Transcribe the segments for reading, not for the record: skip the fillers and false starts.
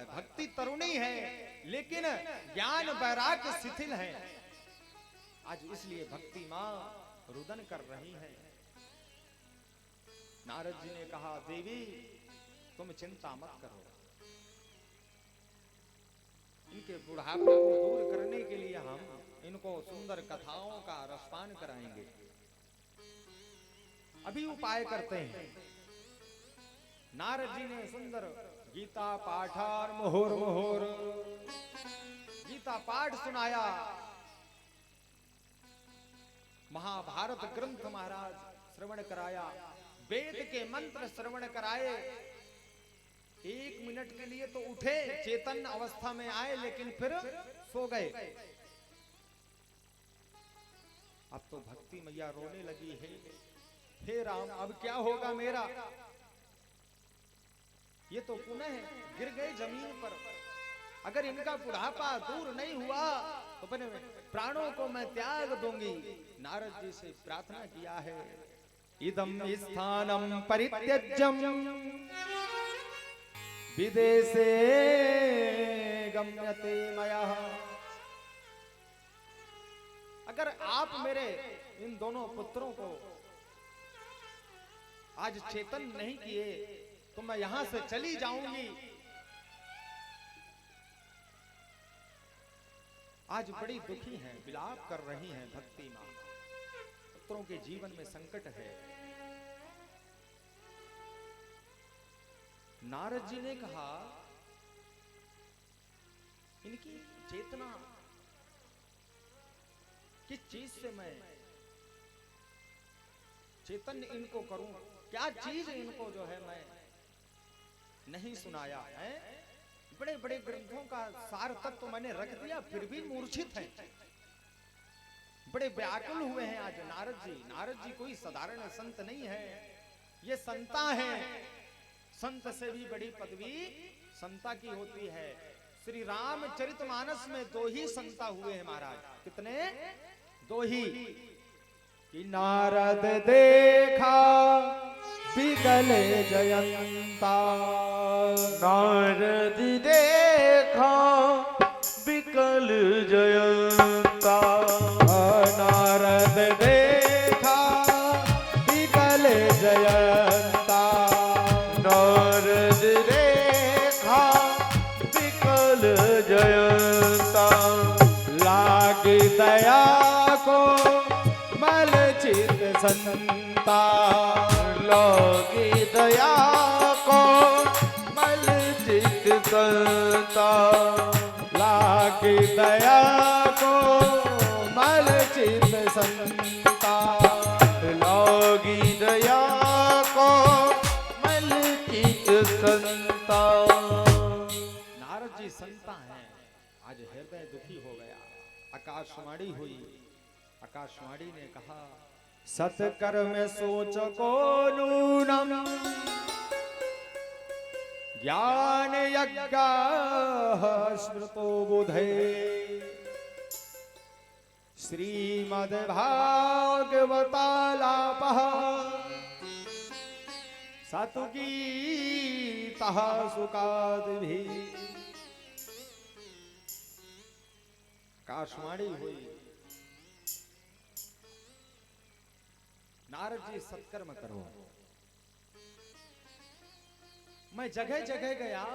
है। भक्ति तरुणी है लेकिन ज्ञान वैराग्य शिथिल है। आज इसलिए भक्ति मां रुदन कर रही है। नारद जी ने कहा, देवी तुम चिंता मत करो, इनके बुढ़ापे को दूर करने के लिए हम इनको सुंदर कथाओं का रसपान कराएंगे। अभी उपाय करते हैं। नारद जी ने सुंदर गीता पाठार मोहर मोहर गीता पाठ सुनाया। महाभारत ग्रंथ महाराज श्रवण कराया, वेद के मंत्र श्रवण कराए। 1 मिनट के लिए तो उठे, चेतन अवस्था में आए, लेकिन फिर सो गए। अब तो भक्ति मैया रोने लगी है, हे राम अब क्या होगा मेरा। ये तो पुनः गिर गए जमीन पर। अगर इनका बुढ़ापा दूर नहीं हुआ तो अपने प्राणों को मैं त्याग दूंगी। नारद जी से प्रार्थना किया है, इदम स्थानम परित्यज्यम विदेशे गम्यते मयः। अगर आप मेरे इन दोनों पुत्रों को आज चेतन नहीं किए तो मैं यहां से चली जाऊंगी। आज बड़ी दुखी हैं, विलाप कर रही हैं भक्ति मां। पुत्रों के जीवन में संकट है। नारद जी ने कहा, इनकी चेतना किस चीज से मैं चैतन्य इनको करूं, क्या चीज इनको जो है मैं नहीं सुनाया है। बड़े बड़े ग्रंथों का सार तत्व तो मैंने रख दिया, फिर भी मूर्छित हैं, बड़े व्याकुल हुए हैं आज नारद जी। नारद जी कोई साधारण संत नहीं है, ये संता हैं। संत से भी बड़ी पदवी संता की होती है। श्री रामचरितमानस में 2 ही संता हुए हैं महाराज। कितने? 2 ही। कि नारद देखा बिकल जयंता, नारद देखा बिकल जयंता, नारद देखा बिकल जयंता, नारद देखा बिकल जयंता। लागी दया को मल चित संता, लागी दया को मल चित संता, लागी दया को मल चित संता, लागी दया को मल चित संता। नारद जी संता हैं। आज हृदय दुखी हो गया। आकाशवाणी हुई। आकाशवाणी ने कहा, सत्कर्म सोच को नूनम ज्ञान यज्ञ स्मृतो बुधे, श्रीमद्भागवतालापः सतुगीतः सुकादिभिः। आकाशवाणी हुई। नारद जी सत्कर्म करो। मैं जगह जगह गया,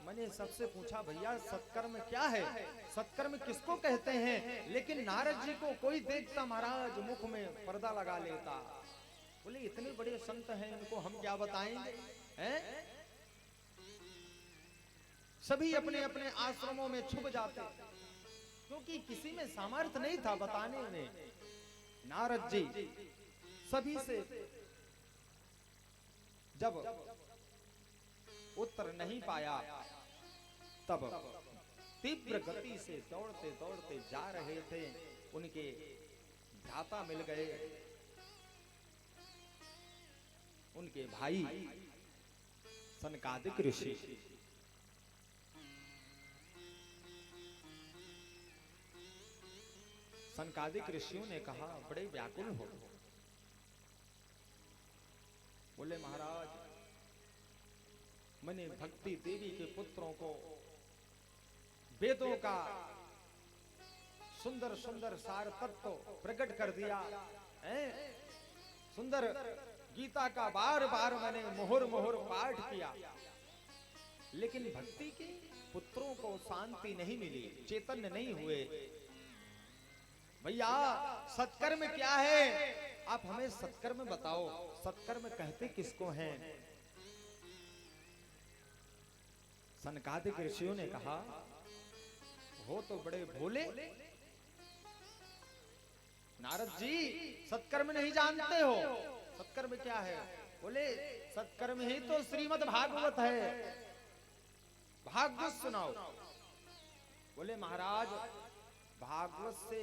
मैंने सबसे पूछा, भैया सत्कर्म क्या है, सत्कर्म किसको कहते हैं। लेकिन नारद जी को कोई देखता महाराज मुख में पर्दा लगा लेता। बोले इतने बड़े संत हैं, इनको हम क्या बताएंगे हैं? सभी अपने अपने आश्रमों में छुप जाते, क्योंकि किसी में सामर्थ्य नहीं था बताने में। नारद जी सभी से जब उत्तर नहीं पाया, तब तीव्र गति से दौड़ते दौड़ते जा रहे थे। उनके भ्राता मिल गए, उनके भाई सनकादिक ऋषि। सनकादिक ऋषियों ने कहा, बड़े व्याकुल हो। बोले महाराज, मैंने भक्ति देवी के पुत्रों को वेदों का सुंदर सुंदर सार तत्व प्रकट कर दिया है। सुंदर गीता का बार बार मैंने मोहर मोहर पाठ किया, लेकिन भक्ति के पुत्रों को शांति नहीं मिली, चैतन्य नहीं हुए। भैया सत्कर्म क्या है? आप हमें सत्कर्म बताओ। सत्कर्म कहते किसको हैं? सनकादिक ऋषियों ने कहा, हो तो बड़े भोले नारद जी, सत्कर्म नहीं जानते हो। सत्कर्म क्या है? बोले सत्कर्म ही तो श्रीमद् भागवत है, भागवत सुनाओ। बोले महाराज भागवत से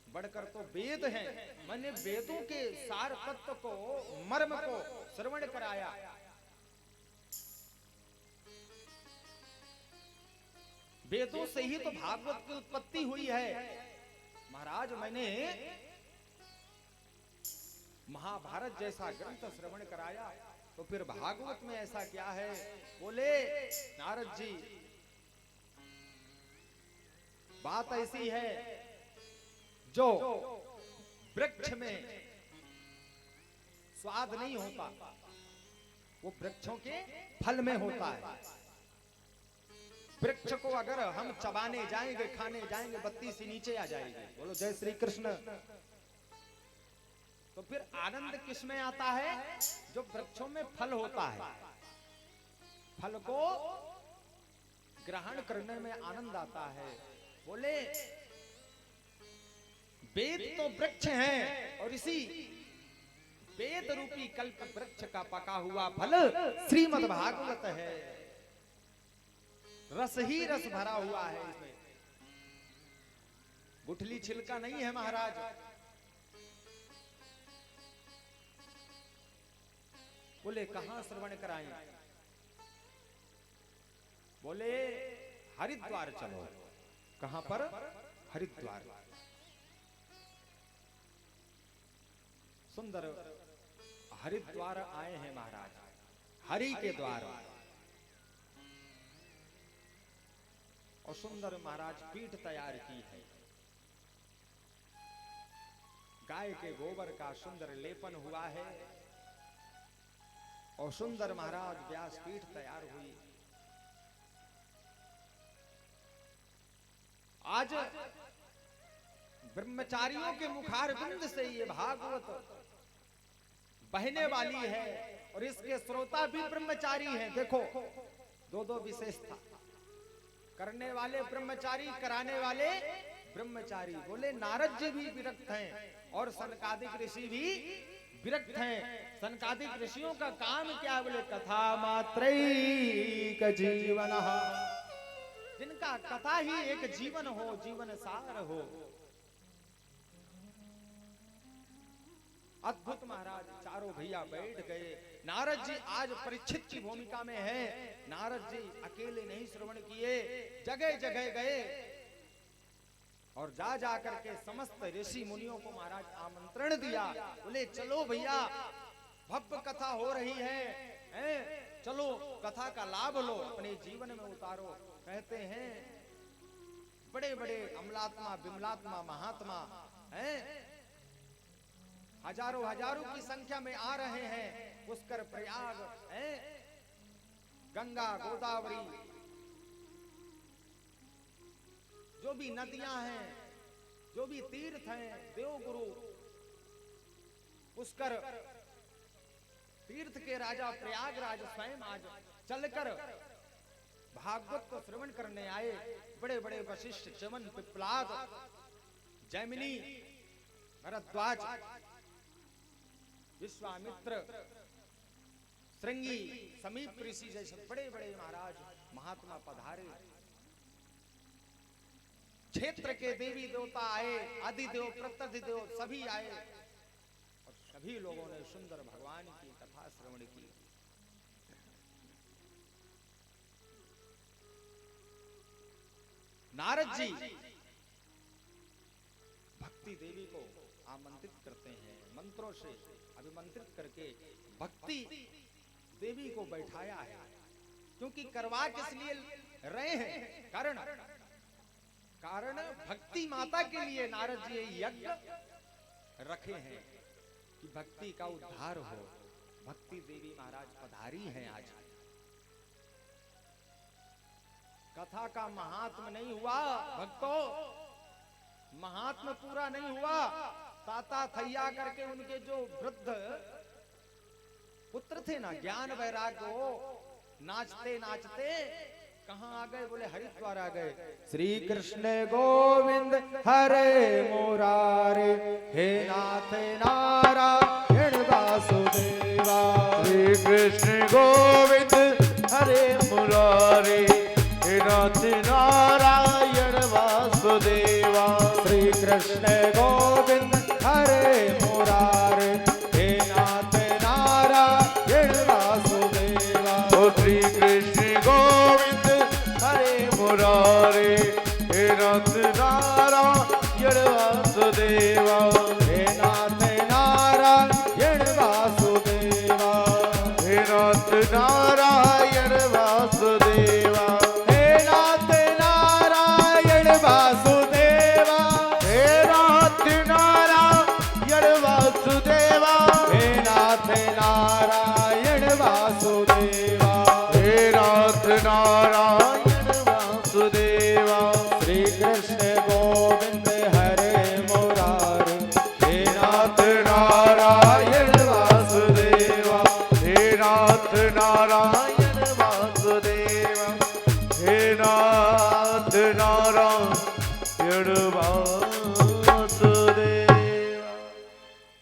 बढ़कर तो वेद हैं, मैंने वेदों के सार तत्व को, मर्म को श्रवण कराया। वेदों से ही तो भागवत की उत्पत्ति हुई है। महाराज मैंने महाभारत जैसा ग्रंथ श्रवण कराया, तो फिर भागवत में ऐसा क्या है? बोले नारद जी बात ऐसी है, जो वृक्ष में स्वाद नहीं होता वो वृक्षों के फल में होता है। वृक्ष को अगर हम चबाने जाएंगे, खाने जाएंगे, बत्ती से नीचे आ जाएगी। बोलो जय श्री कृष्ण। तो फिर आनंद किस में आता है? जो वृक्षों में फल होता है, फल को ग्रहण करने में आनंद आता है। बोले वेद तो वृक्ष हैं, और इसी वेद रूपी कल्प वृक्ष का पका हुआ फल श्रीमद् भागवत है। रस ही रस भरा हुआ है इसमें, गुठली छिलका नहीं है महाराज। बोले कहां श्रवण कराएं? बोले हरिद्वार चलो। कहां पर? हरिद्वार। सुंदर हरिद्वार आए हैं महाराज, हरि के द्वार। और सुंदर महाराज पीठ तैयार की है, गाय के गोबर का सुंदर लेपन हुआ है, और सुंदर महाराज व्यास पीठ तैयार हुई। आज ब्रह्मचारियों के मुखार बिंद से ये भागवत बहने वाली है, और इसके श्रोता भी ब्रह्मचारी हैं। देखो दो दो विशेषता, करने वाले ब्रह्मचारी, कराने वाले ब्रह्मचारी। बोले नारद जी भी विरक्त हैं, और सनकादिक ऋषि भी विरक्त हैं। सनकादिक ऋषियों का काम क्या है? बोले कथा मात्रैक जीवन, जिनका कथा ही एक जीवन हो, जीवन सार हो। अद्भुत महाराज चारों भैया बैठ गए। नारद जी आज परीक्षित की भूमिका में है। नारद जी अकेले नहीं श्रवण किए, जगह जगह गए, और जा जा करके समस्त ऋषि मुनियों को महाराज आमंत्रण दिया। बोले चलो भैया, भव्य कथा हो रही है, चलो कथा का लाभ लो, अपने जीवन में उतारो। कहते हैं बड़े बड़े अमलात्मा, विमलात्मा, महात्मा हैं, हजारों हजारों की संख्या में आ रहे हैं। पुष्कर, प्रयाग, गंगा, गोदावरी, जो भी नदियां हैं, जो भी तीर्थ हैं, देवगुरु, पुष्कर तीर्थ के राजा प्रयागराज स्वयं आज चलकर भागवत को श्रवण करने आए। बड़े बड़े वशिष्ठ, चमन, पिप्पलाद, जैमिनी, भरद्वाज, विश्वामित्र, श्रृंगी, समीप ऋषि जैसे बड़े बड़े महाराज महात्मा पधारे। क्षेत्र के देवी देवता आए, आदिदेव, प्रत्यधिदेव सभी आए, और सभी लोगों ने सुंदर भगवान की कथा श्रवण की। नारद जी भक्ति देवी को आमंत्रित करते हैं, मंत्रों से अभिमंत्रित करके भक्ति देवी को बैठाया है। क्योंकि करवा किस लिए रहे हैं? कारण कारण भक्ति माता के लिए नारद जी ये यज्ञ रखे हैं कि भक्ति का उद्धार हो। भक्ति देवी महाराज पधारी हैं आज। कथा का महात्म नहीं हुआ भक्तों, महात्म पूरा नहीं हुआ। ताता थैया करके उनके जो वृद्ध पुत्र थे ना, ज्ञान वैराग्य, नाचते नाचते कहां आ गए? बोले हरिद्वार आ गए। श्री कृष्ण गोविंद हरे मुरारे, हे नाथ नारायण वासुदेवा। श्री कृष्ण गोविंद हरे मुरारे, हे नाथ नारायण वासुदेवा। श्री कृष्ण गोविंद हरे मुरारे, हे नाथ नारायण वासुदेवा। ओ श्री कृष्ण गोविंद हरे मुरारे, हे नाथ नारायण वासुदेवा। हे नाथ नारायण वासुदेवा। हे नाथ नारायण वासुदेवा। हे नाथ नारायण वासुदेवा। हे नाथ नारायण वासुदेवा। हे नाथ नारायण वासुदेवा। हे नाथ नारायण वासुदेवा। श्री कृष्ण गोविंद हरे मुरारे, हे नाथ नारायण वासुदेवा। हे नाथ नारायण वासुदेवा। हे नाथ नारायण वासुदेवा।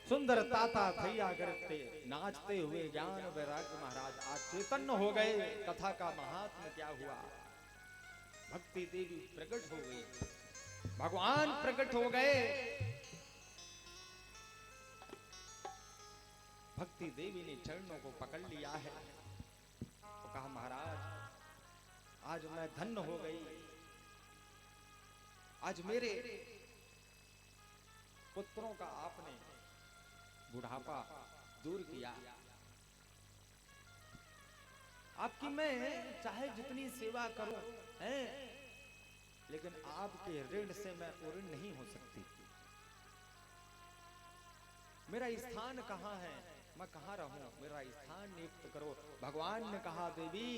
सुंदर ताता थैया करते नाचते हुए ज्ञान वैराग्य महाराज आज चैतन्य हो गए। कथा का महात्म क्या हुआ? भक्ति देवी प्रकट हो गई, भगवान प्रकट हो गए। भक्ति देवी ने चरणों को पकड़ लिया है और कहा महाराज आज मैं धन्य हो गई। आज मेरे पुत्रों का आपने बुढ़ापा दूर किया। आपकी मैं चाहे जितनी सेवा करूं हैं, लेकिन आपके ऋण से मैं ऋण नहीं हो सकती। मेरा स्थान कहाँ है? मैं कहाँ रहूं? मेरा स्थान नियुक्त करो। भगवान ने कहा देवी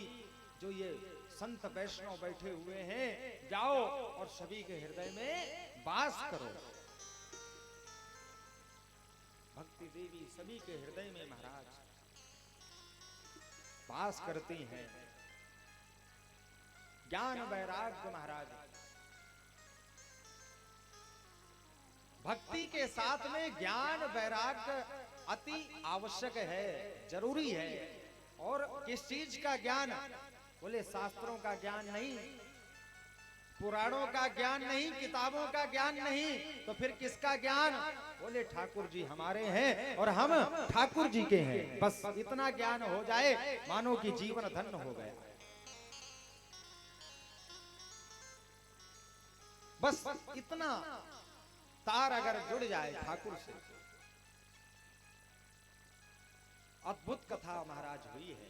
जो ये संत वैष्णव बैठे हुए हैं, जाओ और सभी के हृदय में वास करो। भक्ति देवी सभी के हृदय में महाराज वास करती हैं। ज्ञान वैराग्य महाराज भक्ति के साथ में ज्ञान वैराग्य अति आवश्यक है, जरूरी है। और किस चीज का ज्ञान? बोले शास्त्रों का ज्ञान नहीं, पुराणों का ज्ञान नहीं, किताबों का ज्ञान नहीं, तो फिर किसका ज्ञान? बोले ठाकुर जी हमारे हैं और हम ठाकुर जी के हैं। बस इतना ज्ञान हो जाए मानो कि जीवन धन्य हो गया। बस इतना तार अगर जुड़ जाए ठाकुर से। अद्भुत कथा महाराज हुई है।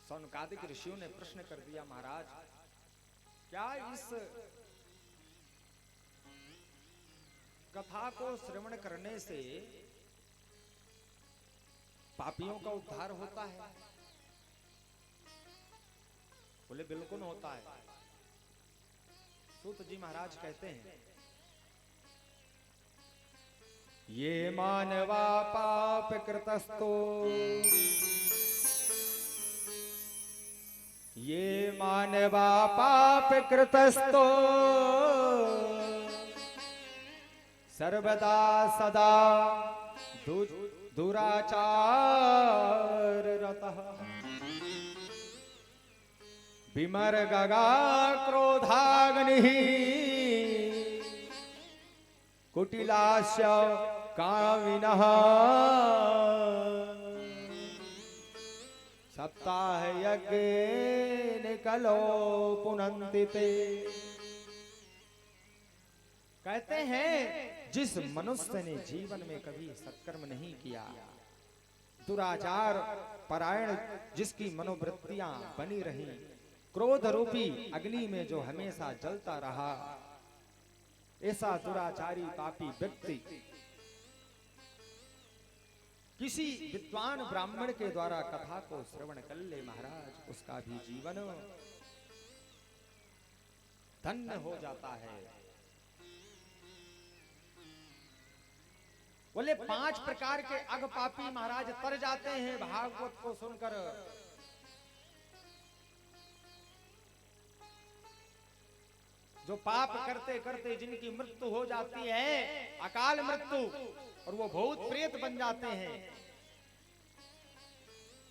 सौनकादिक ऋषियों ने प्रश्न कर दिया महाराज क्या इस कथा को श्रवण करने से पापियों का उद्धार होता है? बोले बिल्कुल होता है। सूत जी महाराज कहते हैं ये मानवा पाप कृतस्तो, ये मानवा पाप कृतस्तो, सर्वदा सदा दुराचार रतः, विमर्गगा क्रोधाग्निः, कुटिलास्य कामिनः, सप्ताह यज्ञेन कलो पुनन्ति ते। कहते हैं जिस मनुष्य ने जीवन में कभी सत्कर्म नहीं किया, दुराचार परायण जिसकी मनोवृत्तियां बनी रही, क्रोध रूपी अग्नि में जो हमेशा जलता रहा, ऐसा दुराचारी पापी व्यक्ति किसी विद्वान ब्राह्मण के द्वारा कथा को श्रवण कर ले महाराज, उसका भी जीवन धन्य हो जाता है। बोले 5 प्रकार के अग पापी महाराज तर जाते हैं भागवत को सुनकर। जो पाप करते करते जिनकी मृत्यु हो जाती है, अकाल मृत्यु, और वो भूत प्रेत बन जाते हैं,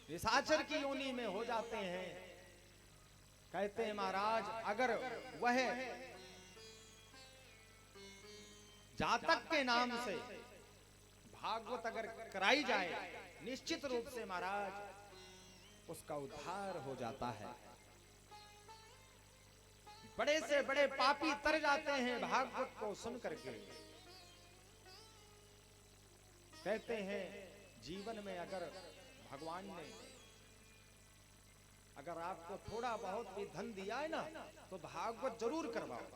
निशाचर की योनि में हो जाते हैं। कहते हैं महाराज, अगर वह जातक के नाम से भागवत अगर कराई जाए, निश्चित रूप से महाराज उसका उद्धार हो जाता है। बड़े से बड़े पापी तर जाते हैं भागवत को सुन करके। कहते हैं जीवन में अगर भगवान ने अगर आपको थोड़ा बहुत भी धन दिया है ना, तो भागवत जरूर करवाओ।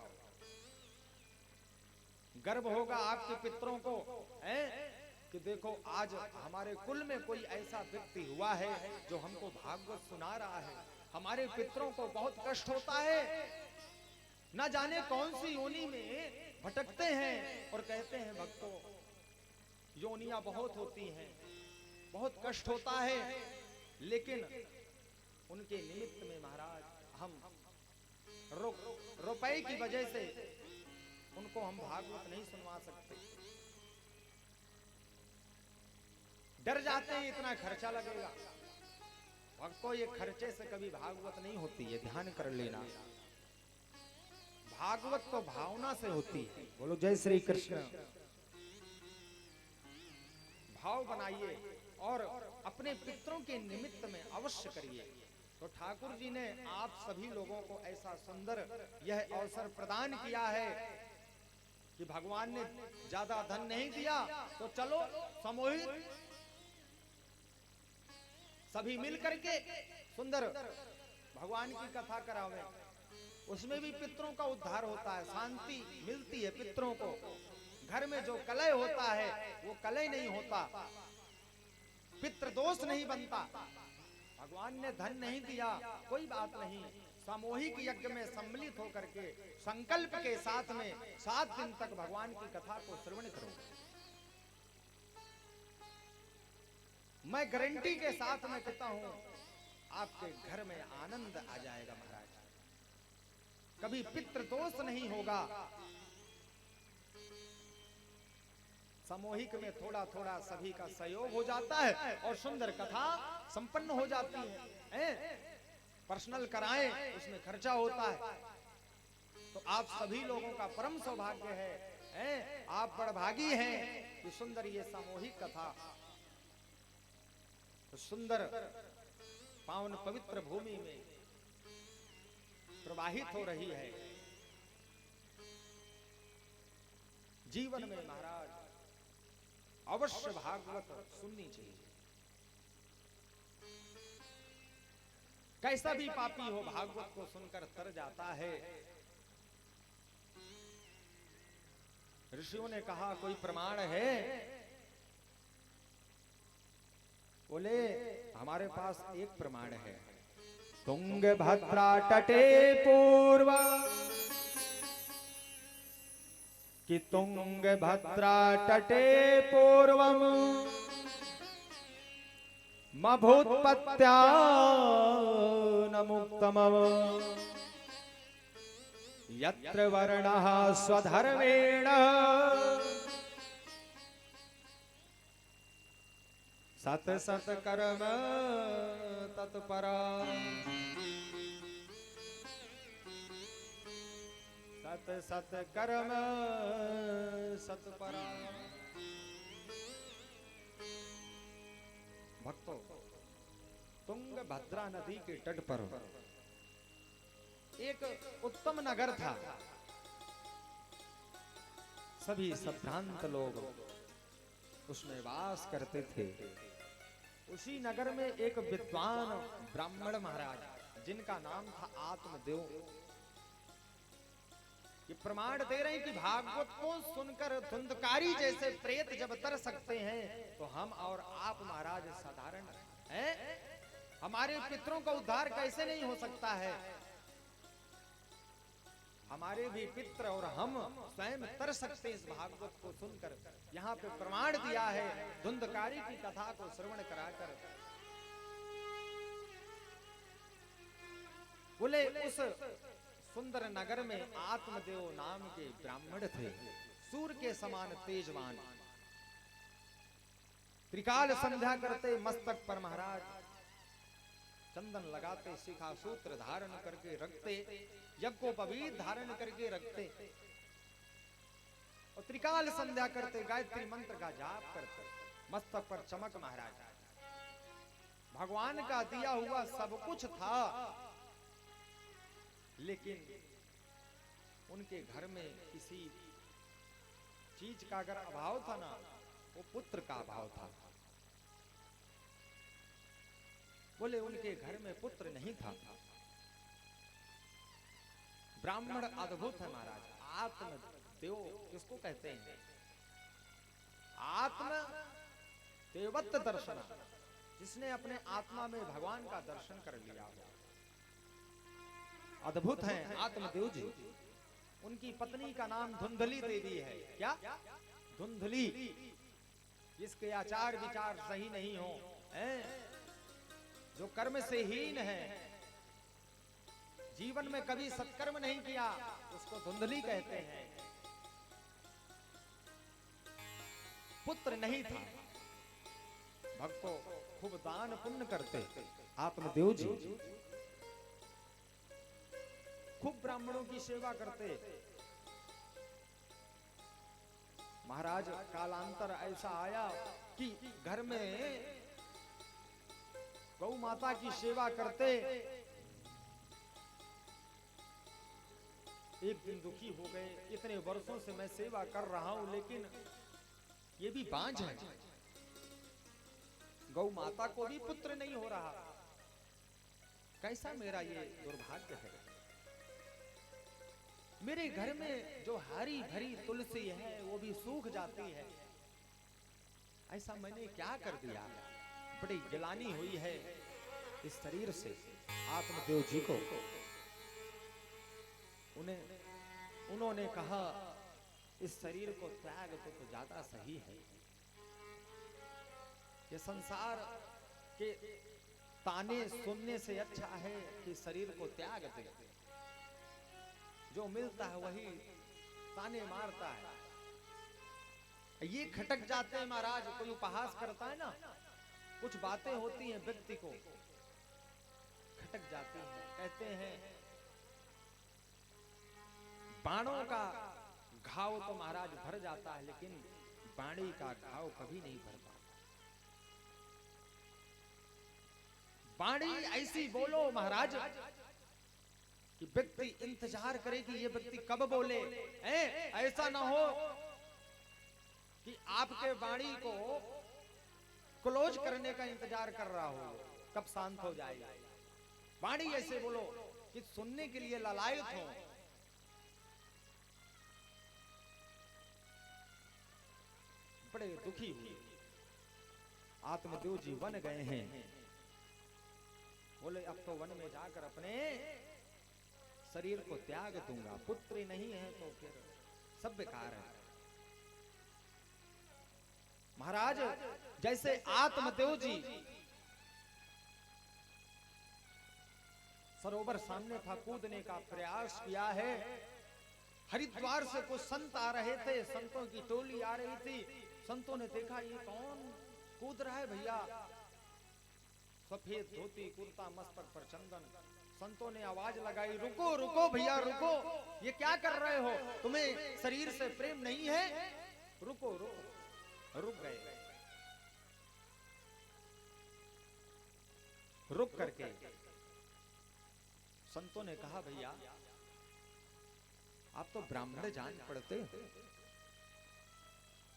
गर्व होगा आपके पितरों को कि देखो आज हमारे कुल में कोई ऐसा व्यक्ति हुआ है जो हमको भागवत सुना रहा है। हमारे पितरों को बहुत कष्ट होता है, न जाने कौन सी योनि में भटकते हैं, और कहते हैं भक्तों योनियां बहुत होती हैं, बहुत कष्ट होता है, लेकिन उनके निमित्त में महाराज हम रुपए की वजह से उनको हम भागवत नहीं सुनवा सकते। डर जाते हैं इतना खर्चा लगेगा। भक्तों ये खर्चे से कभी भागवत नहीं होती है, ध्यान कर लेना। भागवत तो भावना से होती है। बोलो जय श्री कृष्ण। भाव बनाइए और अपने पितरों के निमित्त में अवश्य करिए। तो ठाकुर जी ने आप सभी लोगों को ऐसा सुंदर यह अवसर प्रदान किया है कि भगवान ने ज्यादा धन नहीं दिया, तो चलो सामूहिक सभी मिल करके सुंदर भगवान की कथा करावे। उसमें भी पितरों का उद्धार होता है, शांति मिलती है पितरों को। घर में जो कलह होता है वो कलह नहीं होता, पितृ दोष नहीं बनता। भगवान ने धन नहीं दिया, कोई बात नहीं, सामूहिक यज्ञ में सम्मिलित होकर के संकल्प के साथ में 7 दिन तक भगवान की कथा को श्रवण करो। मैं गारंटी के साथ में कहता हूं आपके घर में आनंद आ जाएगा महाराज, कभी पितृ दोष नहीं होगा। सामूहिक में थोड़ा थोड़ा सभी का सहयोग हो जाता है और सुंदर कथा संपन्न हो जाती है। पर्सनल कराएं, उसमें खर्चा होता है। तो आप सभी लोगों का परम सौभाग्य है, आप बड़भागी हैं कि सुंदर ये सामूहिक कथा तो सुंदर पावन पवित्र भूमि में प्रवाहित हो रही है। जीवन में महाराज अवश्य भागवत सुननी चाहिए। कैसा भी पापी हो भागवत को सुनकर तर जाता है। ऋषियों ने कहा कोई प्रमाण है? बोले हमारे पास एक प्रमाण है। तुंगभद्रा तटे पूर्व कि तुंगभद्रा तटे पूर्वम मभूत्पत्त्या न मुक्तमम यत्र वर्णः स्वधर्मेण सत सत कर्म तत्परा सत सत कर्म सत्परा। भक्तों, तुंगभद्रा नदी के तट पर एक उत्तम नगर था। सभी संभ्रांत लोग उसमें वास करते थे। उसी नगर में एक विद्वान ब्राह्मण महाराज जिनका नाम था आत्मदेव। ये प्रमाण दे रहे हैं कि भागवत को सुनकर धुंधकारी जैसे प्रेत जब तर सकते हैं तो हम और आप महाराज साधारण हैं? हमारे पितरों का उद्धार कैसे नहीं हो सकता है? हमारे भी पित्र और हम स्वयं तर सकते हैं इस भागवत को सुनकर। यहाँ पे प्रमाण दिया है धुंधकारी की कथा को श्रवण कराकर। बोले उस सुंदर नगर में आत्मदेव नाम के ब्राह्मण थे, सूर्य के समान तेजवान। त्रिकाल संध्या करते मस्तक पर महाराज चंदन लगाते, शिखा सूत्र धारण करके रखते, यज्ञोपवीत धारण करके रखते और त्रिकाल संध्या करते, गायत्री मंत्र का जाप करते। मस्तक पर चमक महाराज, भगवान का दिया हुआ सब कुछ था, लेकिन उनके घर में किसी चीज का अगर अभाव था ना, वो पुत्र का अभाव था। बोले उनके घर में पुत्र नहीं था। ब्राह्मण अद्भुत है महाराज। आत्मदेव किसको कहते हैं? आत्म देवत्व दर्शन, जिसने अपने आत्मा में भगवान का दर्शन कर लिया। अद्भुत हैं आत्मदेव जी। उनकी पत्नी का नाम धुंधली देवी है। क्या? धुंधली। जिसके आचार विचार सही नहीं हो, जो कर्म से हीन है, जीवन में कभी सत्कर्म नहीं किया, उसको धुंधली कहते हैं। पुत्र नहीं था। भक्तों खूब दान पुण्य करते आत्मदेव जी, खूब ब्राह्मणों की सेवा करते। महाराज कालांतर ऐसा आया कि घर में गौ माता की सेवा करते। एक दिन दुखी हो गए, इतने वर्षों से मैं सेवा कर रहा हूं लेकिन ये भी बांझ है, गौ माता को भी पुत्र नहीं हो रहा, कैसा मेरा ये दुर्भाग्य है। मेरे घर में जो हरी भरी तुलसी है वो भी सूख जाती है, ऐसा मैंने क्या कर दिया? बड़ी गिलानी हुई है इस शरीर से आत्मदेव जी को। उन्होंने कहा इस शरीर को त्याग तो ज्यादा सही है। ये संसार के ताने सुनने से अच्छा है कि शरीर को त्याग दे। जो मिलता है वही ताने मारता है। ये खटक जाते हैं महाराज। कोई उपहास करता है ना, कुछ बातें होती हैं व्यक्ति को खटक जाती हैं। कहते हैं बाणों का घाव तो महाराज भर जाता है, लेकिन बाणी का घाव कभी नहीं भरता। बाणी ऐसी बोलो महाराज कि व्यक्ति इंतजार करे कि ये व्यक्ति कब बोले। ऐसा ना हो कि आपके वाणी को क्लोज करने का इंतजार कर रहा हो, कब शांत हो जाएगा। वाणी ऐसे बोलो कि सुनने के लिए लालायित हो। बड़े दुखी हुए आत्मदेव जी वन गए हैं। बोले अब तो वन में जाकर अपने शरीर को त्याग दूंगा, पुत्र नहीं है तो फिर सब बेकार है। महाराज जैसे आत्मदेव जी सरोवर सामने था, कूदने का प्रयास किया है। हरिद्वार से कुछ संत आ रहे थे, संतों की टोली आ रही थी। संतों ने देखा ये कौन कूद रहा है भैया, सफेद धोती कुर्ता मस्तक पर चंदन। संतों ने आवाज लगाई, रुको रुको भैया रुको, ये क्या कर रहे हो? तुम्हें शरीर से प्रेम नहीं है? रुको रुको। रुक गए। रुक करके संतों ने कहा, भैया आप तो ब्राह्मण जान पड़ते हो,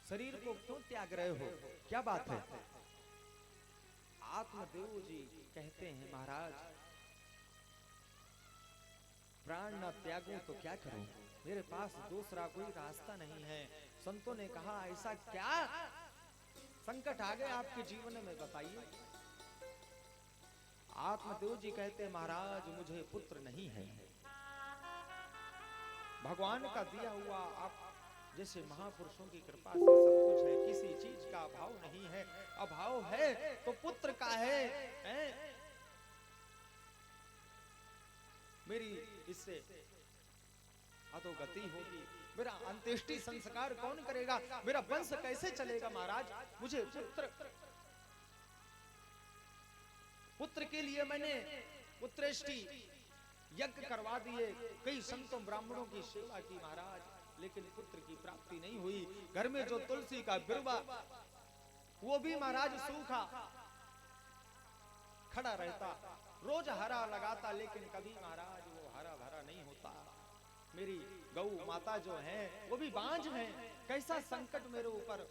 शरीर को क्यों त्याग रहे हो? क्या बात है? आत्मदेव जी कहते हैं, महाराज प्राण न त्यागूं तो क्या करूं, मेरे पास दूसरा कोई रास्ता नहीं है। संतों ने कहा ऐसा क्या संकट आ गए आपके जीवन में, बताइए। आत्मदेव जी कहते महाराज मुझे पुत्र नहीं है। भगवान का दिया हुआ आप जैसे महापुरुषों की कृपा से सब कुछ है, किसी चीज का अभाव नहीं है। अभाव है तो पुत्र का है, मेरी इससे अधोगति होगी, मेरा अंत्येष्टि संस्कार कौन करेगा, मेरा वंश कैसे चलेगा महाराज, मुझे पुत्र के लिए मैंने पुत्रेष्टि यज्ञ करवा दिए, कई संतों ब्राह्मणों की सेवा की महाराज, लेकिन पुत्र की प्राप्ति नहीं हुई। घर में जो तुलसी का बिरवा वो भी महाराज सूखा खड़ा रहता, रोज हरा लगाता, लेकिन कभी महाराज वो हरा भरा नहीं होता। मेरी गौ माता जो है वो भी बांझ है। कैसा संकट मेरे ऊपर,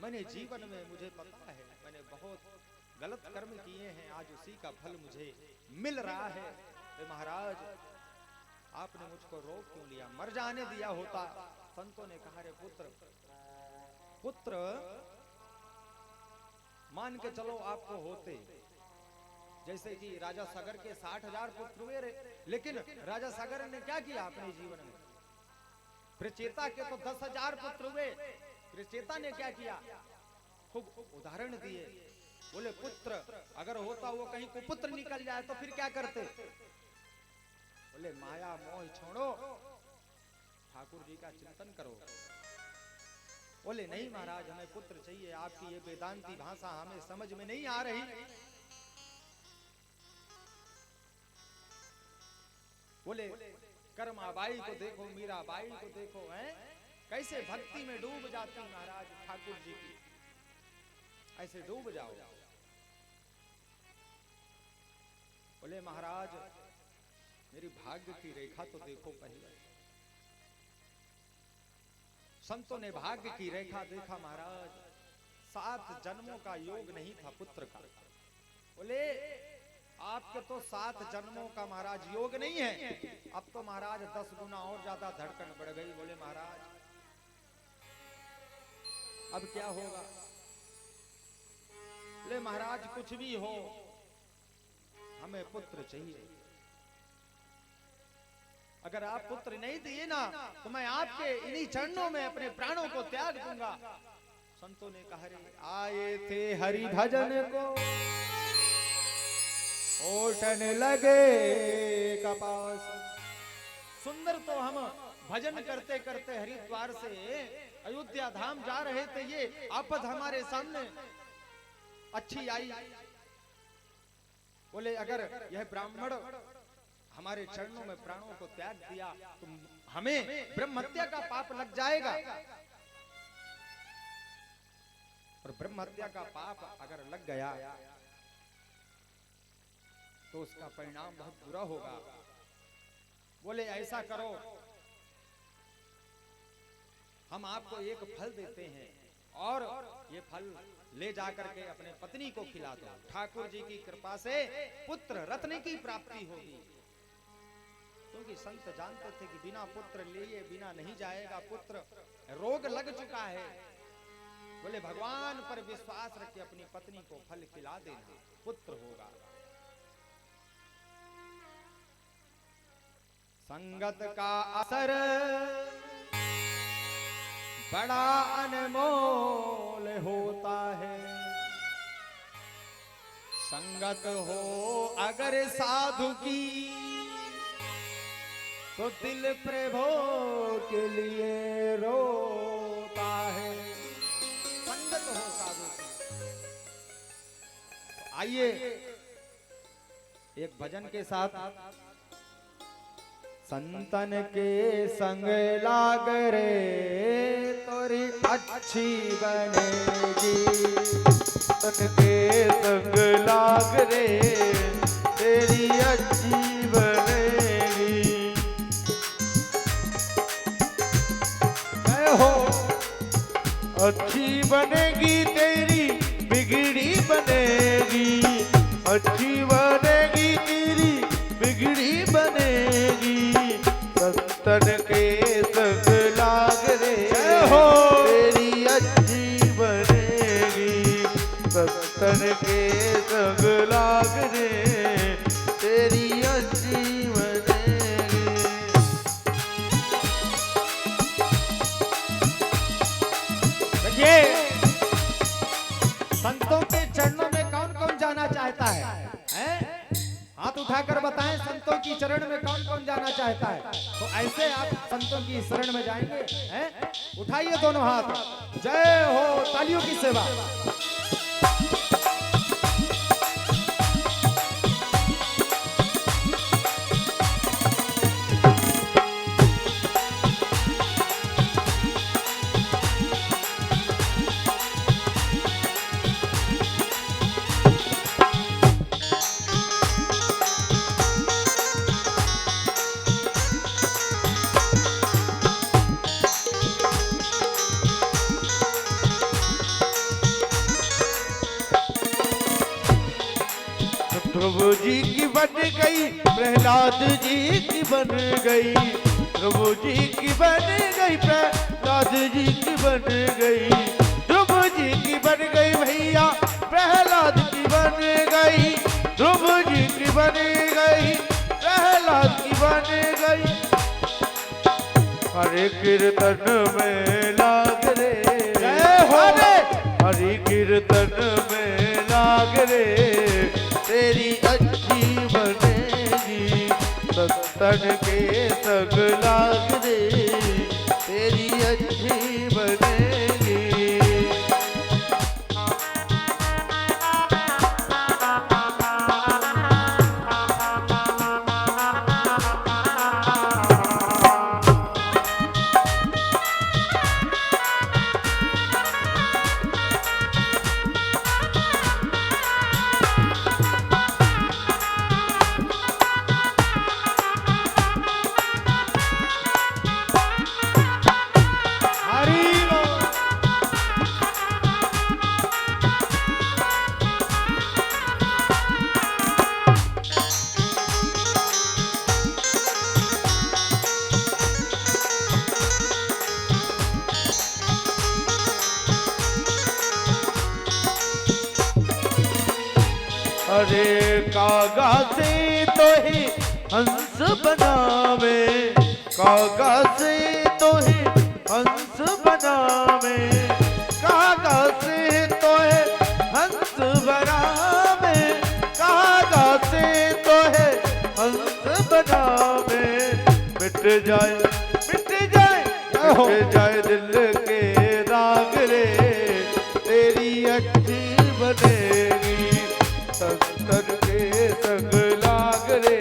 मैंने जीवन में मुझे पता है मैंने बहुत गलत कर्म किए हैं, आज उसी का फल मुझे मिल रहा है। तो महाराज आपने मुझको रोक क्यों लिया, मर जाने दिया होता। संतों ने कहा रे पुत्र मान के चलो आपको होते, जैसे कि राजा सागर के 60,000 पुत्र हुए रे, लेकिन राजा सागर ने क्या किया अपने जीवन में, प्रचेता के तो 10,000 पुत्र हुए, प्रचेता ने क्या किया, खूब उदाहरण दिए। बोले पुत्र अगर होता वो कहीं कुपुत्र निकल जाए तो फिर क्या करते, बोले माया मोह छोड़ो, ठाकुर जी का चिंतन करो। बोले नहीं महाराज हमें पुत्र चाहिए, आपकी ये वेदांती भाषा हमें समझ में नहीं आ रही। बोले कर्माबाई को देखो, मीराबाई को देखो, हैं कैसे भक्ति में डूब जाती महाराज ठाकुर जी की, ऐसे डूब जाओ। बोले महाराज मेरी भाग्य की रेखा तो देखो पहले। संतों ने भाग्य की रेखा देखा महाराज, 7 जन्मों का योग नहीं था पुत्र का। बोले आपके तो 7 जन्मों का महाराज योग नहीं है, अब तो महाराज 10 गुना और ज्यादा धड़कन बढ़ गई। बोले महाराज अब क्या होगा, बोले महाराज कुछ भी हो हमें पुत्र चाहिए, अगर आप पुत्र नहीं दिए ना तो मैं आपके इन्हीं चरणों में अपने प्राणों को त्याग दूंगा। संतों ने कहा रे आए थे हरि भजन को ओटने लगे कपास। सुंदर तो हम भजन करते करते हरिद्वार से अयोध्या धाम जा रहे थे, ये आपद हमारे सामने अच्छी आई। बोले अगर यह ब्राह्मण हमारे चरणों में प्राणों को त्याग दिया तो हमें ब्रह्म हत्या का पाप लग जाएगा, और ब्रह्म हत्या का पाप अगर लग गया तो उसका परिणाम बहुत बुरा होगा। बोले ऐसा करो हम आपको एक फल देते हैं और ये फल ले जाकर के अपने पत्नी को खिला दो, ठाकुर जी की कृपा से पुत्र रत्न की प्राप्ति होगी। क्योंकि संत जानते थे कि बिना पुत्र लिए बिना नहीं जाएगा, पुत्र रोग लग चुका है। बोले भगवान पर विश्वास रख के अपनी पत्नी को फल खिला देना, पुत्र होगा। संगत का असर बड़ा अनमोल होता है, संगत हो अगर साधु की तो दिल प्रभु के लिए रोता है। संगत हो साधु की। आइए एक भजन के साथ। संतन के संग लाग रे तोरी अच्छी बनेगी, संतन के संग लाग रे तेरी अच्छी बनेगी। हो अच्छी बनेगी तेरी बिगड़ी बनेगी, अच्छी बनेगी तेरी बिगड़ी बनेगी। हाथ उठाकर बताएं संतों की चरण में कौन कौन जाना चाहता है। तो ऐसे आप संतों की शरण में जाएंगे हैं? उठाइए दोनों हाथ, जय हो, तालियों की सेवा। प्रभु जी की बन गई, प्रहलाद जी की बन गई, प्रभु जी की बन गई, प्रहलाद जी की बन गई, प्रभु जी की बन गई भैया, प्रहलाद की बन गई, प्रभु जी की बन गई, प्रहलाद की बन गई। हरे कीर्तन में लाग रे, जय हो, हरि कीर्तन में लाग रे, तेरी अच्छी बनेगी, सत्तन के संग लाग रे, तेरी अच्छी बनेगी। अरे कागा से तो ही हंस बनावे, कागा से तो ही हंस बनावे, कागा से तो है हंस बनावे, कागा से तो है हंस बनावे। मिट जाए, मिट जाए, मिट जाए दिल के दाग रे, तेरी अच्छी बनेगी, सत्तर के संग लाग रे,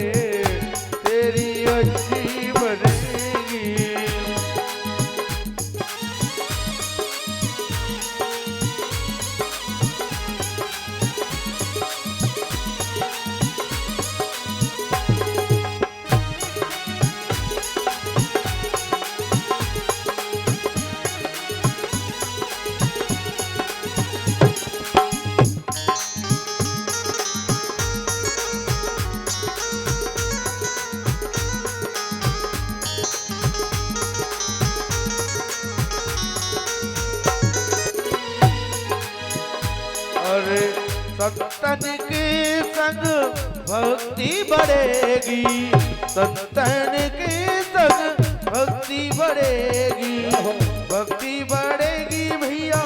तेरी अच्छी बनेगी। अरे सत्तन के संग भक्ति बढ़ेगी, सत्तन के संग भक्ति बढ़ेगी, भक्ति बढ़ेगी भैया,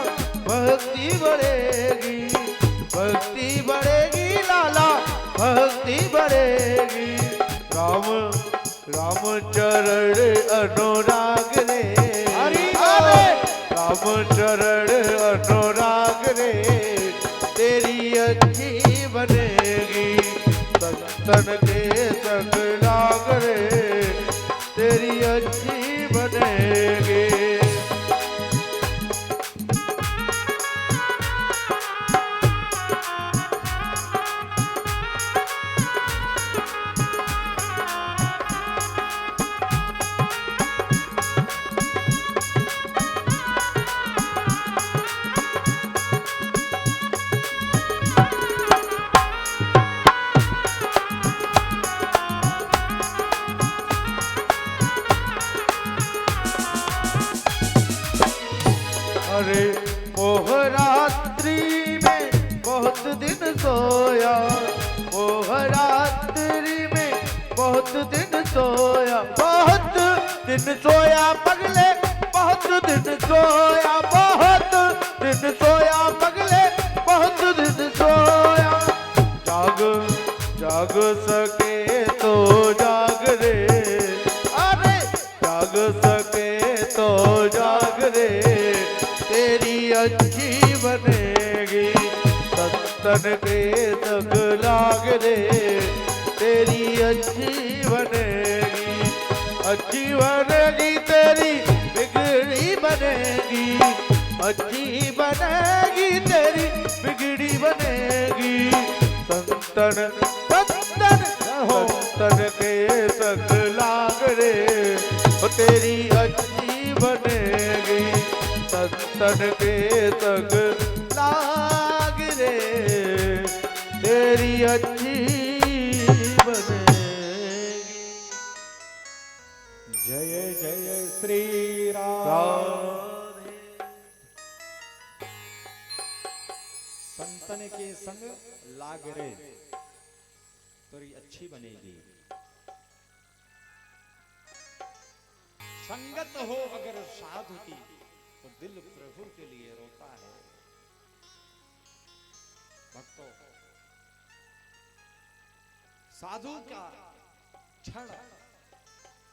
भक्ति बढ़ेगी, भक्ति बढ़ेगी लाला, भक्ति बढ़ेगी। राम राम चरण अनुराग रे, राम चरण अनुराग रे, तेरी अच्छी बनेगी, सत्तन के संग लाग रे, तेरी अच्छी बनेगी। अरे मोहरात्रि में बहुत दिन सोया, मोहरात्रि में बहुत दिन सोया, बहुत दिन सोया पगले, बहुत दिन सोया, बहुत दिन सोया पगले, बहुत दिन सोया। जाग जाग सके तो जाग रे, अरे जाग सके तो जाग रे, तेरी अच्छी बनेगी संतन के तक लाग रे, तेरी अच्छी बनेगी, अच्छी बनेगी तेरी बिगड़ी बनेगी, अच्छी बनेगी तेरी बिगड़ी बनेगी, संतन संतन संतन के संग लाग रे, तेरी अच्छी बनेगी, संतन के संग लाग रे, तेरी अच्छी बनेगी। जय जय श्री राम। संतन के संग लाग रे, तेरी अच्छी बनेगी। संगत हो अगर साधु की तो दिल प्रभु के लिए रोता है। भक्तों, साधु का क्षण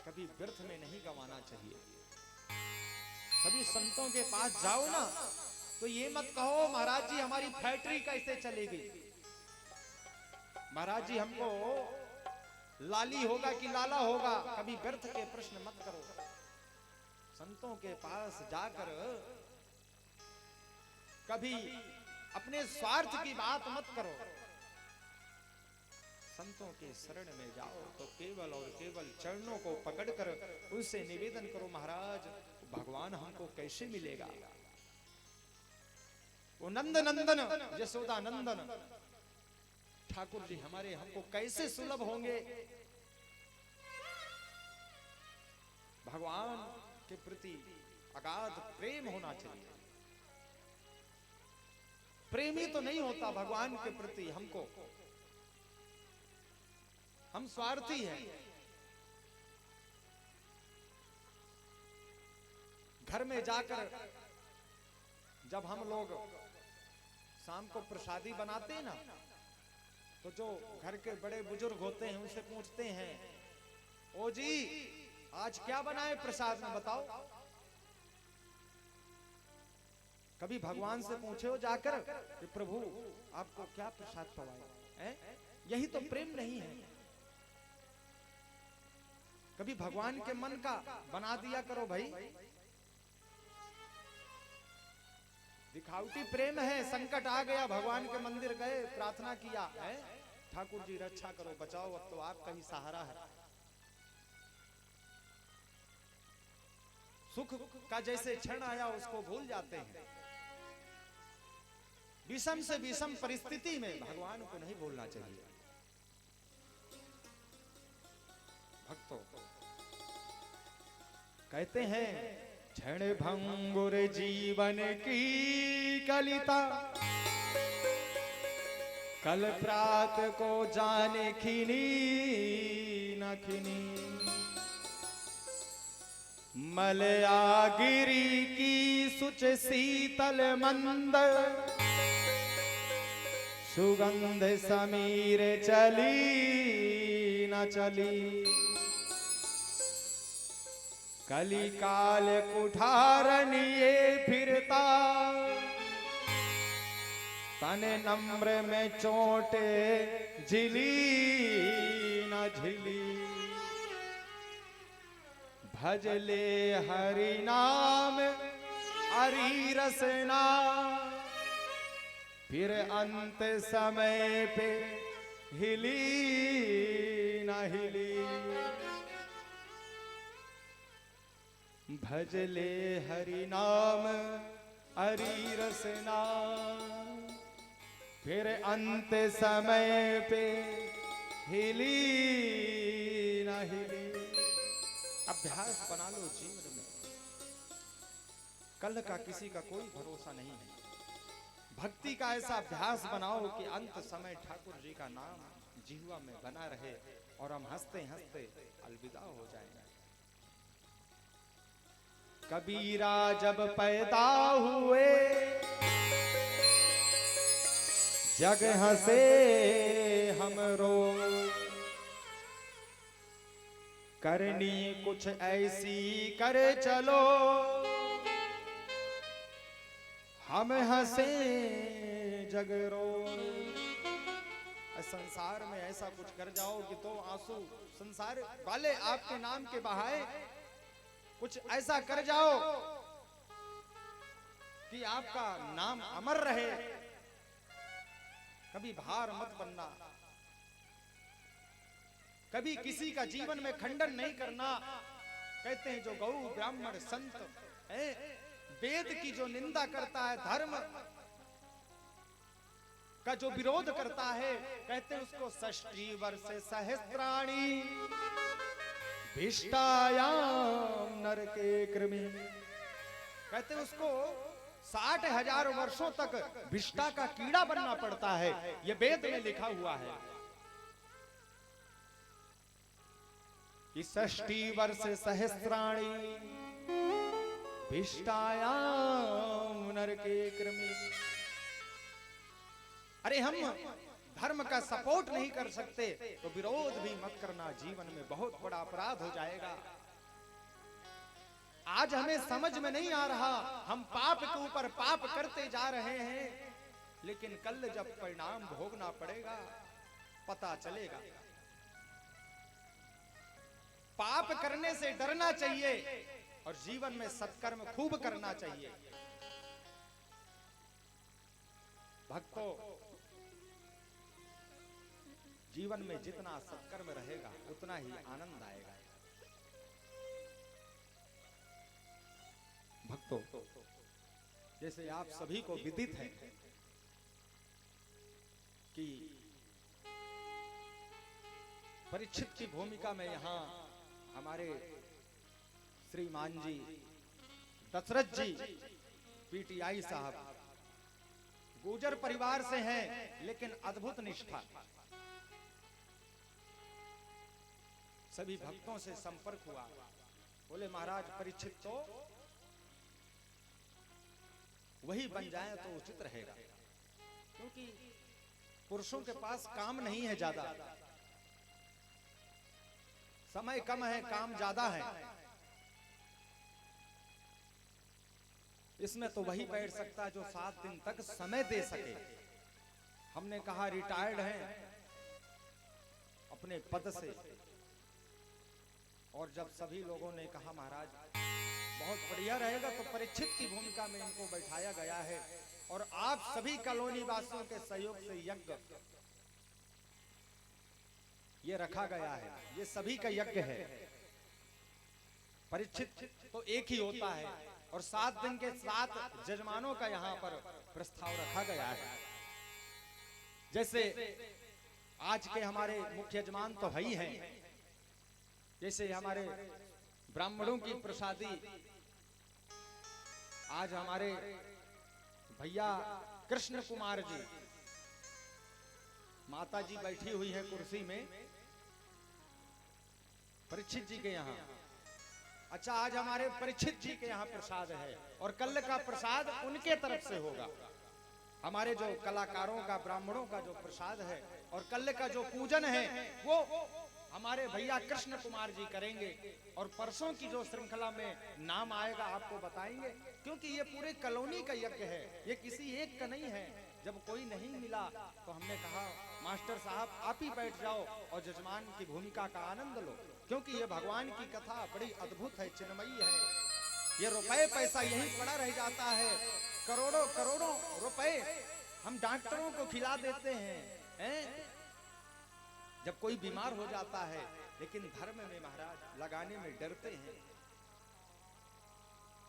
कभी व्यर्थ में नहीं गंवाना चाहिए। कभी संतों के पास जाओ ना तो ये मत कहो महाराज जी हमारी फैक्ट्री कैसे चलेगी, महाराज जी हमको लाली होगा कि लाला होगा, कभी व्यर्थ के प्रश्न मत करो। संतों के पास जाकर कभी अपने स्वार्थ की बात मत करो। संतों के शरण में जाओ तो केवल और केवल चरणों को पकड़कर उनसे निवेदन करो, महाराज भगवान हमको कैसे मिलेगा, वो नंद नंदन यशोदा नंदन ठाकुर जी हमारे हमको कैसे सुलभ होंगे। भगवान के प्रति अगाध प्रेम होना चाहिए। प्रेमी तो नहीं होता भगवान के प्रति हमको, हम स्वार्थी हैं। घर में जाकर जब हम लोग शाम को प्रसादी बनाते हैं ना, तो जो घर के बड़े बुजुर्ग होते हैं उनसे पूछते हैं, ओ जी आज क्या बनाए प्रसाद में बताओ। कभी भगवान से पूछे हो जाकर कि प्रभु आपको क्या प्रसाद पवाए, यही तो प्रेम नहीं है। कभी भगवान के मन का बना दिया करो भाई। दिखावटी प्रेम है, संकट आ गया भगवान के मंदिर गए प्रार्थना किया है, ठाकुर जी रक्षा करो बचाओ, अब तो आपका ही सहारा है। सुख का जैसे क्षण आया उसको भूल जाते हैं। विषम से विषम परिस्थिति में भगवान को नहीं भूलना चाहिए। भक्तों कहते हैं क्षण भंगुर जीवन की कलिता, कल प्रात को जाने खिनी न खिनी, मलयागिरी की सुच शीतल मंद, सुगंध समीर चली न चली, कली काल कुठारन ये फिरता, तन नम्र में चोटे झिली न झिली, भजले हरि नाम हरि रसना, फिर अंत समय पे हिली न हिली, भजले हरि नाम हरि रसना, फिर अंत समय पे हिली न हिली। अभ्यास बना लो जीवन में, कल का किसी का कोई भरोसा नहीं है। भक्ति का ऐसा अभ्यास बनाओ कि अंत समय ठाकुर जी का नाम जिह्वा में बना रहे और हम हंसते हंसते अलविदा हो जाएंगे। कबीरा जब पैदा हुए जग हंसे हम रो, करनी कुछ ऐसी करे चलो, हम हंसे जगरो। संसार में ऐसा कुछ कर जाओ कि तो आंसू संसार वाले आपके नाम के बहाए, कुछ ऐसा कर जाओ कि आपका नाम अमर रहे। कभी भार मत बनना, कभी किसी का जीवन में खंडन नहीं करना। कहते हैं जो गौ ब्राह्मण संत है, वेद की जो निंदा करता है, धर्म का जो विरोध करता है, कहते हैं उसको षष्ठी वर्ष सहस्त्राणी भिष्टायाम नरके कृमि। कहते हैं उसको 60,000 वर्षों तक भिष्टा का कीड़ा बनना पड़ता है। ये वेद में लिखा हुआ है कि षष्ठी वर्ष सहस्राणी भिष्टायाम नरके कृमि। अरे हम धर्म का सपोर्ट नहीं कर सकते तो विरोध भी मत करना, जीवन में बहुत बड़ा अपराध हो जाएगा। आज हमें समझ में नहीं आ रहा, हम पाप के ऊपर पाप करते जा रहे हैं, लेकिन कल जब परिणाम भोगना पड़ेगा पता चलेगा। पाप करने से डरना चाहिए और जीवन में सत्कर्म खूब करना चाहिए। भक्तों, जीवन में जितना सत्कर्म रहेगा उतना ही आनंद आएगा। भक्तों, जैसे आप सभी को विदित है कि परीक्षित की भूमिका में यहां हमारे श्रीमान जी दशरथ जी पीटीआई साहब गुर्जर परिवार से हैं, लेकिन अद्भुत निष्ठा। सभी भक्तों से संपर्क हुआ, बोले महाराज परीक्षित तो वही बन जाए तो उचित रहेगा, क्योंकि पुरुषों के पास काम नहीं है ज्यादा, समय कम है, काम ज्यादा है। इसमें तो वही बैठ सकता जो 7 दिन तक समय दे सके। हमने कहा रिटायर्ड हैं अपने पद से, और जब सभी लोगों ने कहा महाराज बहुत बढ़िया रहेगा, तो परीक्षित की भूमिका में इनको बैठाया गया है। और आप सभी कॉलोनी वासियों के सहयोग से यज्ञ ये रखा गया है, ये सभी का यज्ञ है। परीक्षित तो एक ही होता है और 7 दिन के 7 जजमानों का यहाँ पर प्रस्ताव रखा गया है। जैसे आज के हमारे मुख्य यजमान तो है ही हैं, जैसे हमारे ब्राह्मणों की प्रसादी आज हमारे भैया कृष्ण कुमार जी, माता जी बैठी हुई है कुर्सी में परीक्षित जी के यहाँ। अच्छा, आज हमारे परीक्षित जी के यहाँ प्रसाद है और कल का प्रसाद उनके तरफ से होगा। हमारे जो कलाकारों का, ब्राह्मणों का जो प्रसाद है और कल का जो पूजन है वो हमारे भैया कृष्ण कुमार जी करेंगे। और परसों की जो श्रृंखला में नाम आएगा आपको बताएंगे, क्योंकि ये पूरे कॉलोनी का यज्ञ है, ये किसी एक का नहीं है। जब कोई नहीं मिला तो हमने कहा मास्टर साहब आप ही बैठ जाओ और जजमान की भूमिका का आनंद लो, क्योंकि ये भगवान की कथा बड़ी अद्भुत है, चिन्मयी है। ये रुपए पैसा यहीं पड़ा रह जाता है, करोड़ों करोड़ों रुपए हम डॉक्टरों को खिला देते हैं, जब कोई बीमार हो जाता है, लेकिन धर्म में महाराज लगाने में डरते हैं।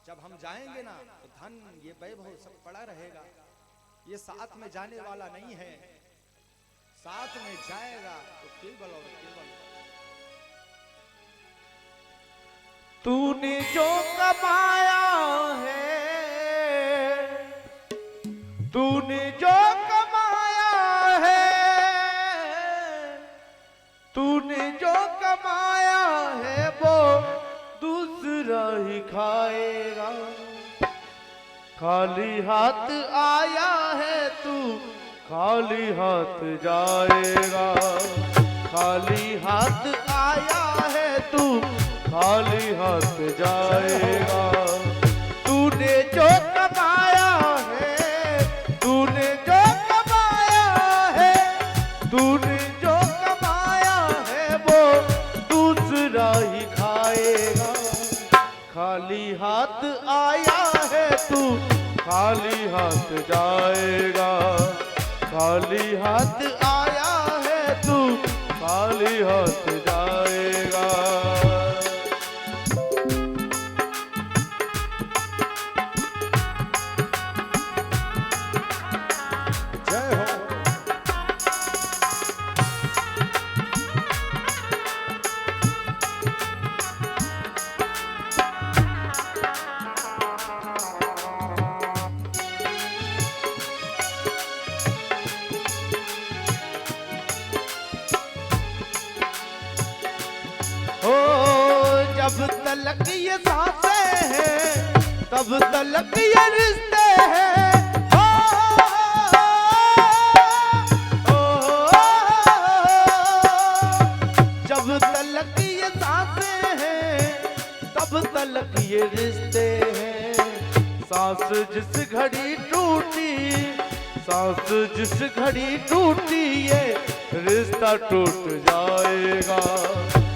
जब हम जाएंगे ना तो धन ये वैभव सब पड़ा रहेगा, ये साथ में जाने वाला नहीं है, साथ में जाएगा तो केवल और केवल। तूने जो कमाया है, तूने जो कमाया है, तूने जो कमाया है वो दूसरा ही खाएगा। खाली हाथ आया है तू खाली हाथ जाएगा, खाली हाथ आया है तू तू खाली हाथ जाएगा। तूने जो कमाया है, तूने जो कमाया है, तूने जो कमाया है वो दूसरा ही खाएगा। खाली हाथ आया है तू खाली हाथ जाएगा। खाली हाथ आया है तू खाली हाथ जाएगा। जय हो। जब तलक ये सांसें हैं तब तलक ये रिश्ते हैं। जब तलक ये सांसें हैं तब तलक ये रिश्ते हैं। सांस जिस घड़ी टूटी, सांस जिस घड़ी टूटी ये रिश्ता टूट जाएगा।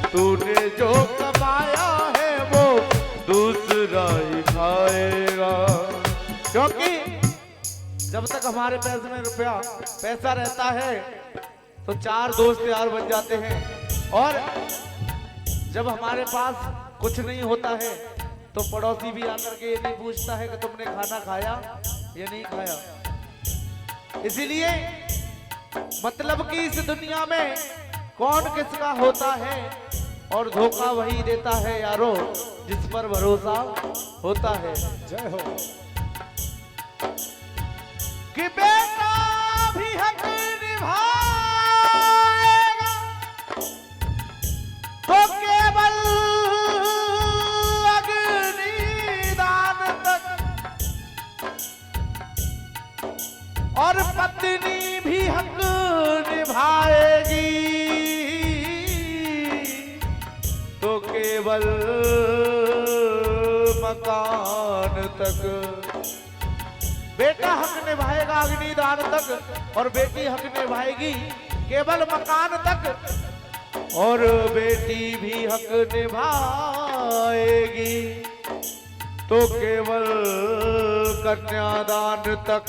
तूने जो कमाया है वो दूसरा ही खाएगा। क्योंकि जब तक हमारे पैसे में पैसा रहता है तो चार दोस्त यार बन जाते हैं, और जब हमारे पास कुछ नहीं होता है तो पड़ोसी भी आकर के ये नहीं पूछता है कि तुमने खाना खाया या नहीं खाया। इसीलिए मतलब कि इस दुनिया में कौन किसका होता है, और धोखा वही देता है यारो जिस पर भरोसा होता है। जय हो। कि बेटा भी हक निभाएगा तो केवल अग्निदान तक, और पत्नी भी हक निभाएगी तो केवल मकान तक। बेटा हक निभाएगा अग्निदान तक, और बेटी हक निभाएगी केवल मकान तक, और बेटी भी हक निभाएगी तो केवल कन्यादान तक,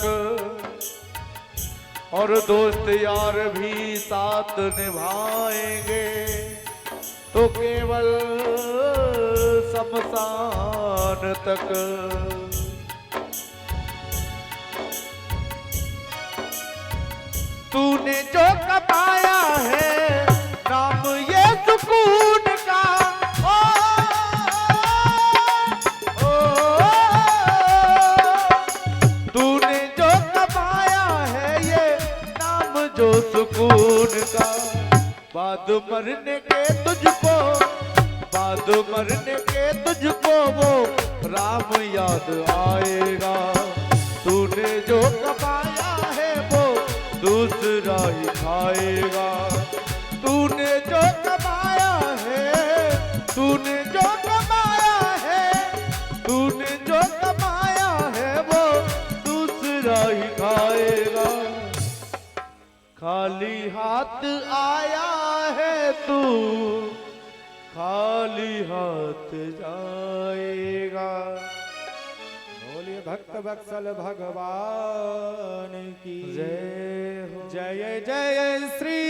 और दोस्त यार भी साथ निभाएंगे तो केवल शमशान तक। तूने जो कमाया है नाम ये सुकून का, तूने जो कमाया है ये नाम जो सुकून का। बाद मरने के तुझको, बाद मरने के तुझको वो राम याद आएगा। तूने जो कमाया है वो दूसरा ही खाएगा। तूने जो कमाया है, तूने जो कमाया है, तूने जो कमाया है वो दूसरा ही खाएगा। खाली हाथ आया है तू खाली हाथ जाएगा। बोलिए भक्त वत्सल भगवान की जय हो। जय जय श्री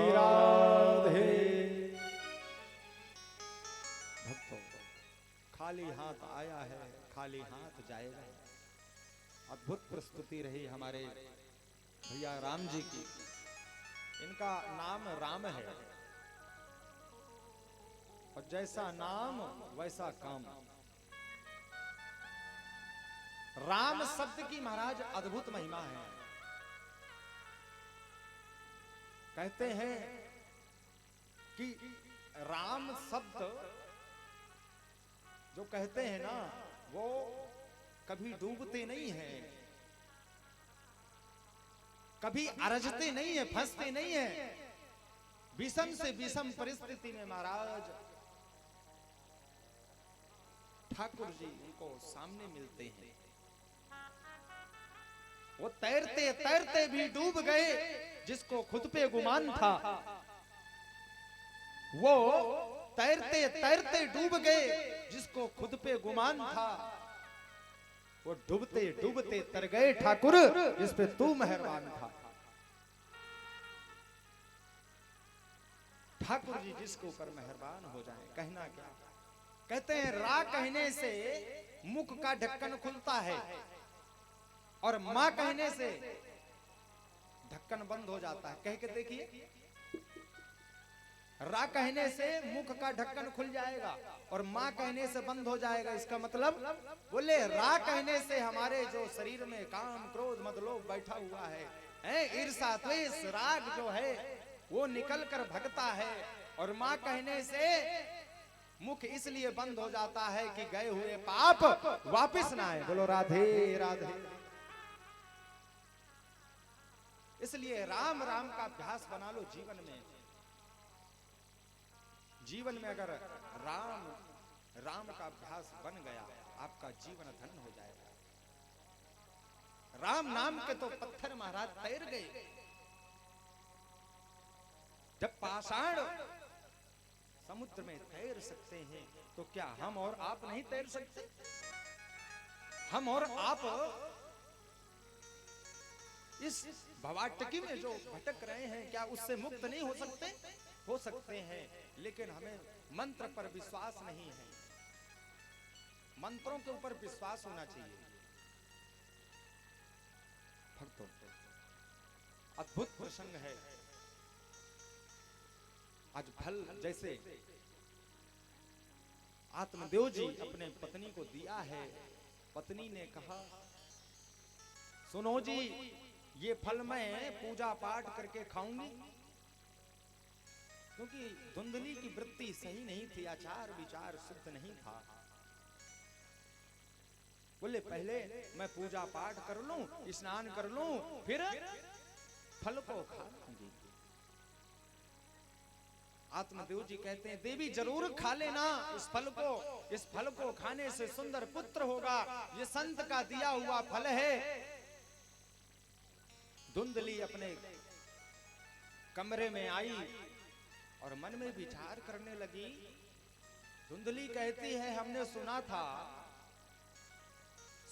राधे। भक्तों, खाली हाथ आया है खाली हाथ जाएगा। अद्भुत प्रस्तुति रही हमारे भैया राम जी की। इनका नाम राम है, और जैसा नाम वैसा काम। राम शब्द की महाराज अद्भुत महिमा है। कहते हैं कि राम शब्द जो कहते हैं ना, वो कभी डूबते नहीं हैं, कभी अरजते नहीं है, फंसते नहीं है। विषम से विषम परिस्थिति में महाराज ठाकुर जी उनको सामने मिलते हैं। वो तैरते तैरते भी डूब गए, जिसको खुद पे गुमान था। वो तैरते तैरते डूब गए, जिसको खुद पे गुमान था। वो डूबते डूबते तर गए ठाकुर, जिस पे तू मेहरबान था। ठाकुर जी जिसके ऊपर मेहरबान हो जाए, कहना क्या। कहते हैं रा कहने से मुख का ढक्कन खुलता है और मां कहने से ढक्कन बंद हो जाता है। कह के देखिए, रा कहने से मुख का ढक्कन खुल जाएगा और मां कहने से बंद हो जाएगा। इसका मतलब बोले रा कहने से हमारे जो शरीर में काम क्रोध मद लोभ बैठा हुआ है, ईर्षा द्वेष राग जो है वो निकल कर भगता है। और मां कहने से मुख इसलिए बंद हो जाता है कि गए हुए पाप वापस ना आए। बोलो राधे राधे। इसलिए राम राम का अभ्यास बना लो जीवन में। जीवन में अगर राम राम का अभ्यास बन गया, आपका जीवन धन्य हो जाएगा। राम नाम के तो पत्थर महाराज तैर गए। जब पाषाण समुद्र में तैर सकते हैं, तो क्या हम और आप नहीं तैर सकते? हम और आप इस भवाटकी में जो भटक रहे हैं, क्या उससे मुक्त नहीं हो सकते? हो सकते हैं, लेकिन हमें मंत्र पर विश्वास नहीं है। मंत्रों के ऊपर विश्वास होना चाहिए। भक्तों, अद्भुत प्रसंग है। आज फल जैसे आत्मदेव जी अपने पत्नी को दिया है, पत्नी ने कहा सुनो जी, ये फल मैं पूजा पाठ करके खाऊंगी, क्योंकि धुंधली की वृत्ति सही नहीं थी, आचार विचार शुद्ध नहीं था। बोले पहले मैं पूजा पाठ कर लूं, स्नान कर लूं, फिर फल को खा लूंगी। आत्मदेव जी कहते हैं देवी जरूर खा लेना इस फल को। इस फल को खाने से सुंदर पुत्र होगा। ये संत का दिया हुआ फल है। धुंधली अपने कमरे में आई और मन में विचार करने लगी। धुंधली कहती है हमने सुना था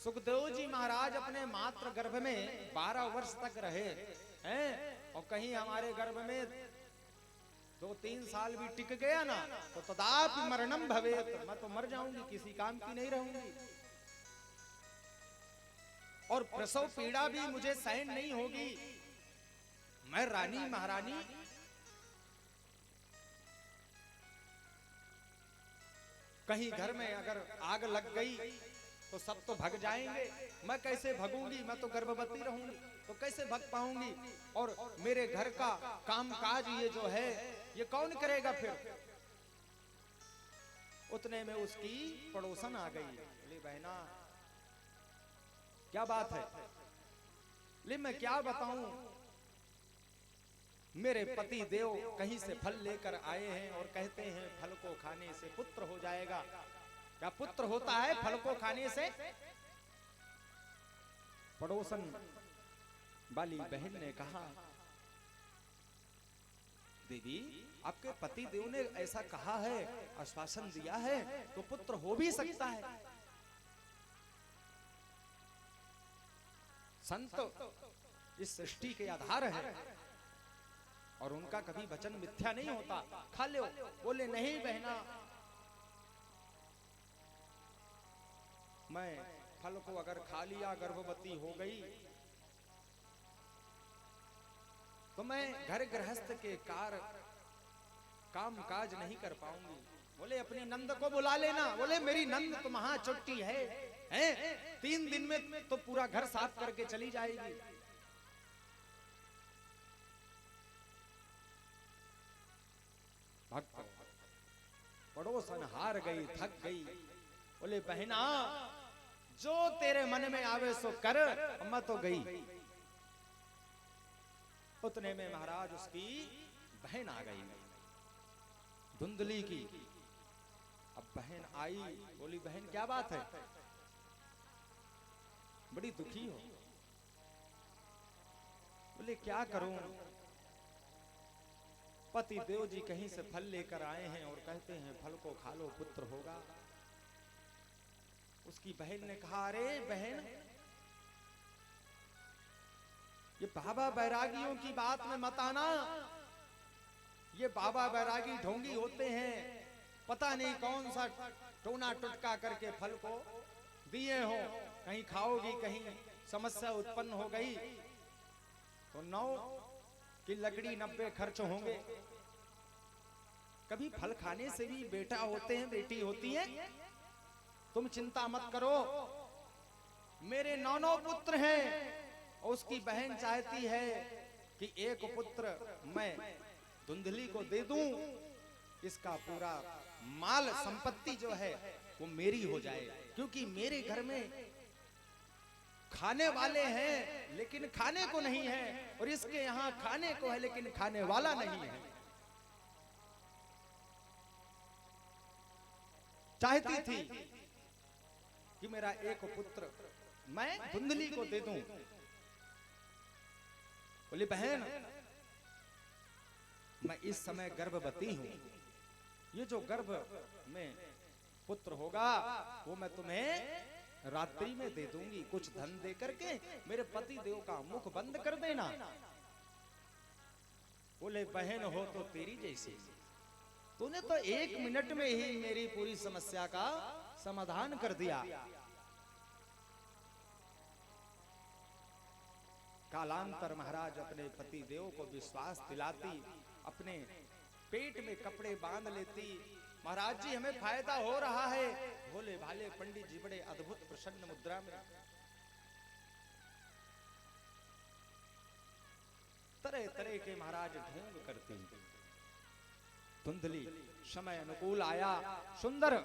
सुखदेव जी महाराज अपने मात्र गर्भ में 12 वर्ष तक रहे हैं, और कहीं हमारे गर्भ में 2-3 साल भी टिक गया ना तो तदापि मरणम भवेत, मैं तो मर जाऊंगी, किसी काम की नहीं रहूंगी। और प्रसव पीड़ा भी मुझे सहन नहीं होगी। मैं रानी महारानी कहीं घर में अगर आग लग गई तो सब तो भग जाएंगे, मैं कैसे भगूंगी? मैं तो गर्भवती रहूंगी, तो कैसे भग पाऊंगी? और मेरे घर का कामकाज ये जो है ये कौन करेगा? फिर उतने में उसकी पड़ोसन आ गई। बोली बहना क्या बात है? ले मैं क्या बताऊं, मेरे पति देव कहीं से फल लेकर आए हैं और कहते हैं फल को खाने से पुत्र हो जाएगा। क्या पुत्र होता है फल को खाने से? पड़ोसन वाली बहन ने कहा देवी आपके पति देव ने ऐसा कहा है, आश्वासन दिया है, तो पुत्र हो भी सकता है। संत इस सृष्टि के आधार है और उनका कभी वचन मिथ्या नहीं होता। खा लो। बोले नहीं बहना, मैं फल को अगर खा लिया, गर्भवती हो गई, तो मैं घर गृहस्थ के काम काज नहीं कर पाऊंगी। बोले अपनी नंद को बुला लेना। बोले मेरी नंद तो महाचुट्टी है 3 दिन में तो पूरा घर साफ करके चली जाएगी। भक्त पड़ोसन हार गई, थक गई। बोले बहना जो तेरे मन में आवे सो कर, मैं तो गई। उतने में महाराज उसकी बहन आ गई धुंधली की। अब बहन आई, बोली बहन क्या बात है, बड़ी दुखी हो। बोले क्या करूं, पति देव जी कहीं से फल लेकर आए हैं और कहते हैं फल को खा लो पुत्र होगा। उसकी बहन ने कहा अरे बहन, ये बाबा बैरागियों की बात में मत आना, ये बाबा बैरागी ढोंगी होते हैं, पता नहीं कौन सा टोना टुटका करके फल को दिए हो, कहीं खाओगी कहीं समस्या उत्पन्न हो गई तो 9 की लकड़ी 90 खर्च होंगे। कभी फल खाने से भी बेटा होते हैं बेटी होती है, तुम चिंता मत करो, मेरे 9 पुत्र हैं। उसकी बहन चाहती है कि एक पुत्र मैं धुंधली को दे दूं, इसका पूरा माल संपत्ति जो है वो मेरी हो जाए, क्योंकि मेरे घर में खाने वाले हैं लेकिन खाने को नहीं है, और इसके यहां खाने को है लेकिन खाने वाला नहीं है। चाहती थी कि मेरा एक पुत्र मैं धुंधली को दे दूं। बोली बहन मैं इस समय गर्भवती हूं, ये जो गर्भ में पुत्र होगा वो मैं तुम्हें रात्रि में दे दूंगी, कुछ धन दे करके मेरे पति देव का मुख बंद कर देना। बोले बहन हो तो तेरी जैसी, तूने तो 1 मिनट में ही मेरी पूरी समस्या का समाधान कर दिया। कालांतर महाराज अपने पति देव को विश्वास दिलाती, अपने पेट में कपड़े बांध लेती, महाराज जी हमें फायदा हो रहा है। भोले भाले पंडित जी बड़े अद्भुत प्रसन्न मुद्रा में तरह तरह के महाराज ढोंग करते हैं। धुंधली समय अनुकूल आया, सुंदर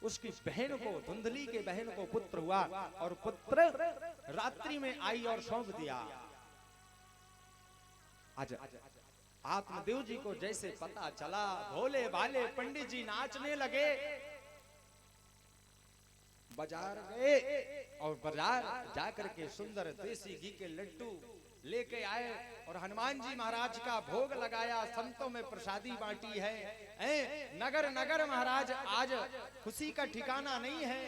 उसकी बहन को, धुंधली के बहन को पुत्र हुआ, और पुत्र रात्रि में आई और सौंप दिया। आज आत्मदेव जी को जैसे पता चला, भोले भाले पंडित जी नाचने लगे, बाजार गए और बाजार जाकर के सुंदर देसी घी के लड्डू लेके आए और हनुमान जी महाराज का भोग लगाया, संतों में प्रसादी बांटी है। नगर नगर महाराज आज खुशी का ठिकाना नहीं है,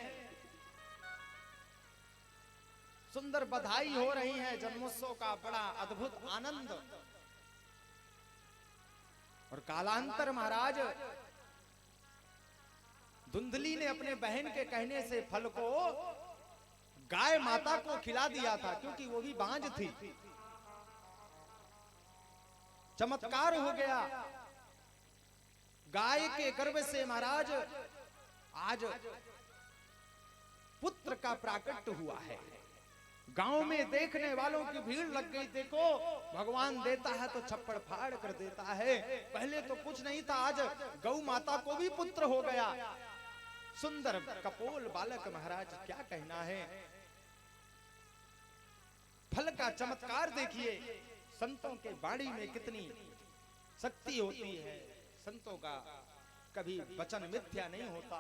सुंदर बधाई हो रही है, जन्मोत्सव का बड़ा अद्भुत आनंद। और कालांतर महाराज धुंधली ने अपने बहन के कहने से फल को गाय माता को खिला दिया था, क्योंकि वो भी बांझ थी। चमत्कार हो गया, गाय के गर्भ से महाराज आज पुत्र का प्राकट्य हुआ है। गांव में देखने वालों की भीड़ लग गई, देखो भगवान देता है तो छप्पड़ फाड़ कर देता है, पहले तो कुछ नहीं था, आज गौ माता को भी पुत्र हो गया। सुंदर कपोल बालक महाराज क्या कहना है। फल का चमत्कार देखिए, संतों के वाणी में कितनी शक्ति होती है, संतों का कभी वचन मिथ्या नहीं होता।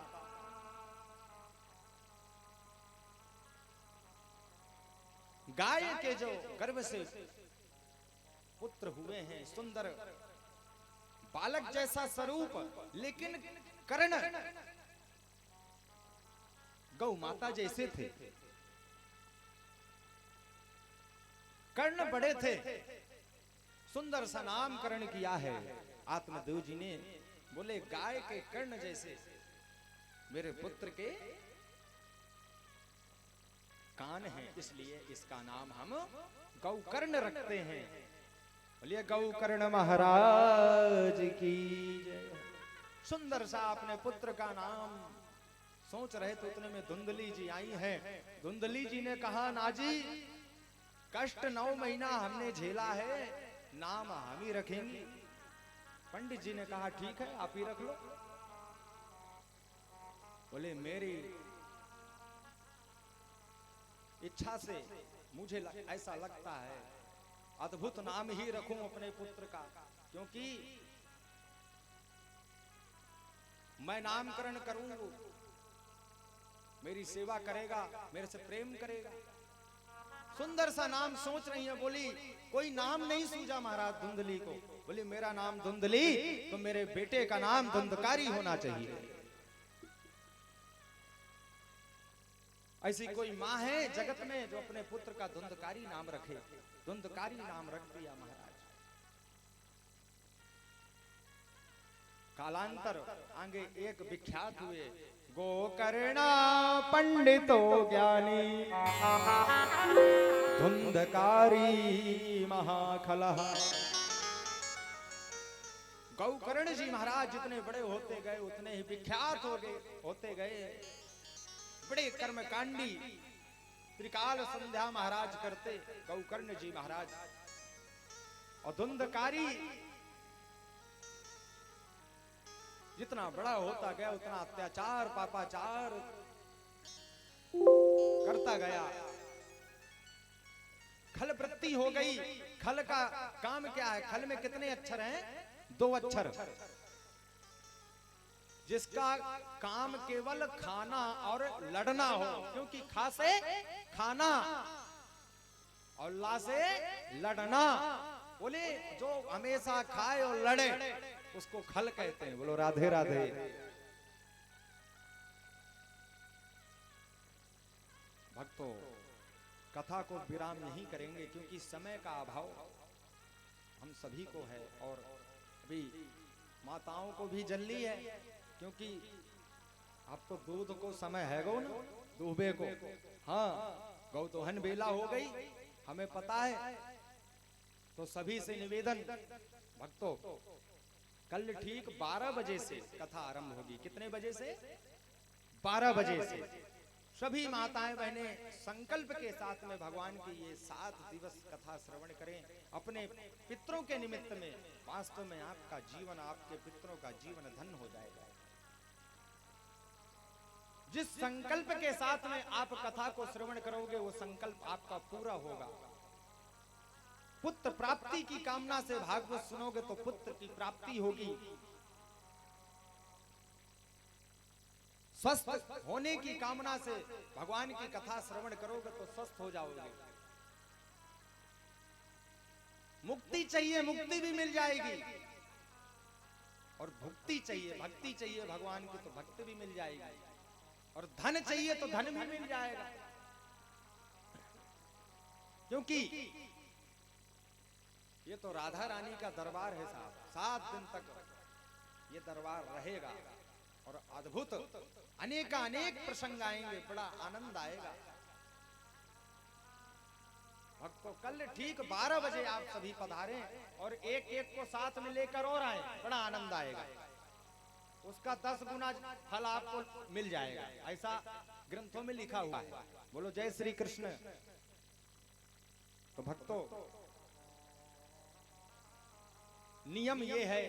गाय के जो गर्भ से पुत्र हुए हैं, सुंदर बालक जैसा स्वरूप, लेकिन कर्ण गौ माता जैसे थे। कर्ण बड़े थे, सुंदर सा नामकरण किया है आत्मदेव जी ने। बोले गाय के कर्ण जैसे मेरे पुत्र के कान है, इसलिए इसका नाम हम गौकर्ण रखते हैं। बोलिए गौकर्ण महाराज की जय। सुंदर सा अपने पुत्र का नाम सोच रहे थे, उतने में धुंधली जी आई हैं। धुंधली जी ने कहा नाजी कष्ट 9 महीना हमने झेला है, नाम हम ही रखेंगे। पंडित जी ने कहा ठीक है आप ही रख लो। बोले मेरी इच्छा से मुझे ऐसा लगता है अद्भुत नाम ही रखूं अपने पुत्र का, क्योंकि मैं नामकरण करूं, मेरी सेवा करेगा, मेरे से प्रेम करेगा। सुंदर सा नाम सोच रही है। बोली कोई नाम नहीं सूझा महाराज धुंधली को। बोली मेरा नाम धुंधली, तो मेरे बेटे का नाम धुंधकारी होना चाहिए। ऐसी कोई माँ है जगत में जो अपने पुत्र का धुंधकारी नाम रखे? धुंधकारी नाम रख दिया महाराज। कालांतर आगे एक विख्यात हुए गोकर्णा पंडितो ज्ञानी धुंधकारी महाखलः। गौकर्ण जी महाराज जितने बड़े होते गए उतने ही विख्यात होते गए। बड़े कर्मकांडी त्रिकाल संध्या महाराज करते गौकर्ण जी महाराज। और धुंधकारी जितना बड़ा होता गया उतना अत्याचार पापाचार करता गया। खल वृत्ति हो गई। खल का काम क्या है? खल में कितने अक्षर हैं? 2 अक्षर। जिसका काम केवल खाना और लड़ना हो, क्योंकि खा से खाना और ला से लड़ना। बोले जो हमेशा खाए और लड़े उसको खल कहते हैं। बोलो राधे राधे। भक्तों, कथा को विराम नहीं करेंगे क्योंकि समय का अभाव हम सभी को है, और अभी माताओं को भी जल्दी है, क्योंकि अब तो दूध को समय है गो ना, दूबे को। हाँ, गौ दोहन बेला हो गई, हमें पता है। तो सभी से निवेदन भक्तों, कल ठीक 12 बजे से कथा आरंभ होगी। कितने बजे से? 12 बजे से। सभी माताएं बहनें संकल्प के साथ में भगवान की ये 7 दिवस कथा श्रवण करें अपने पितरों के निमित्त में। वास्तव में आपका जीवन, आपके पितरों का जीवन धन्य हो जाएगा। जिस संकल्प के साथ में आप कथा को श्रवण करोगे वो संकल्प आपका पूरा होगा। पुत्र प्राप्ति की कामना से भागवत सुनोगे तो पुत्र की प्राप्ति होगी। स्वस्थ होने की कामना से भगवान की कथा श्रवण करोगे तो स्वस्थ हो जाओगे। मुक्ति चाहिए, मुक्ति भी मिल जाएगी। और भक्ति चाहिए, भक्ति चाहिए भगवान की, तो भक्ति भी मिल जाएगी। और धन चाहिए तो धन भी मिल जाएगा। क्योंकि ये तो राधा रानी का दरबार है साहब। 7 दिन तक ये दरबार रहेगा और अद्भुत अनेक प्रसंग आएंगे, बड़ा आनंद आएगा। भक्तों, कल ठीक 12 बजे आप सभी पधारें और एक को साथ में लेकर और आए, बड़ा आनंद आएगा। उसका 10 गुना फल आपको मिल जाएगा, ऐसा ग्रंथों में लिखा हुआ है। बोलो जय श्री कृष्ण। तो भक्तों, नियम ये है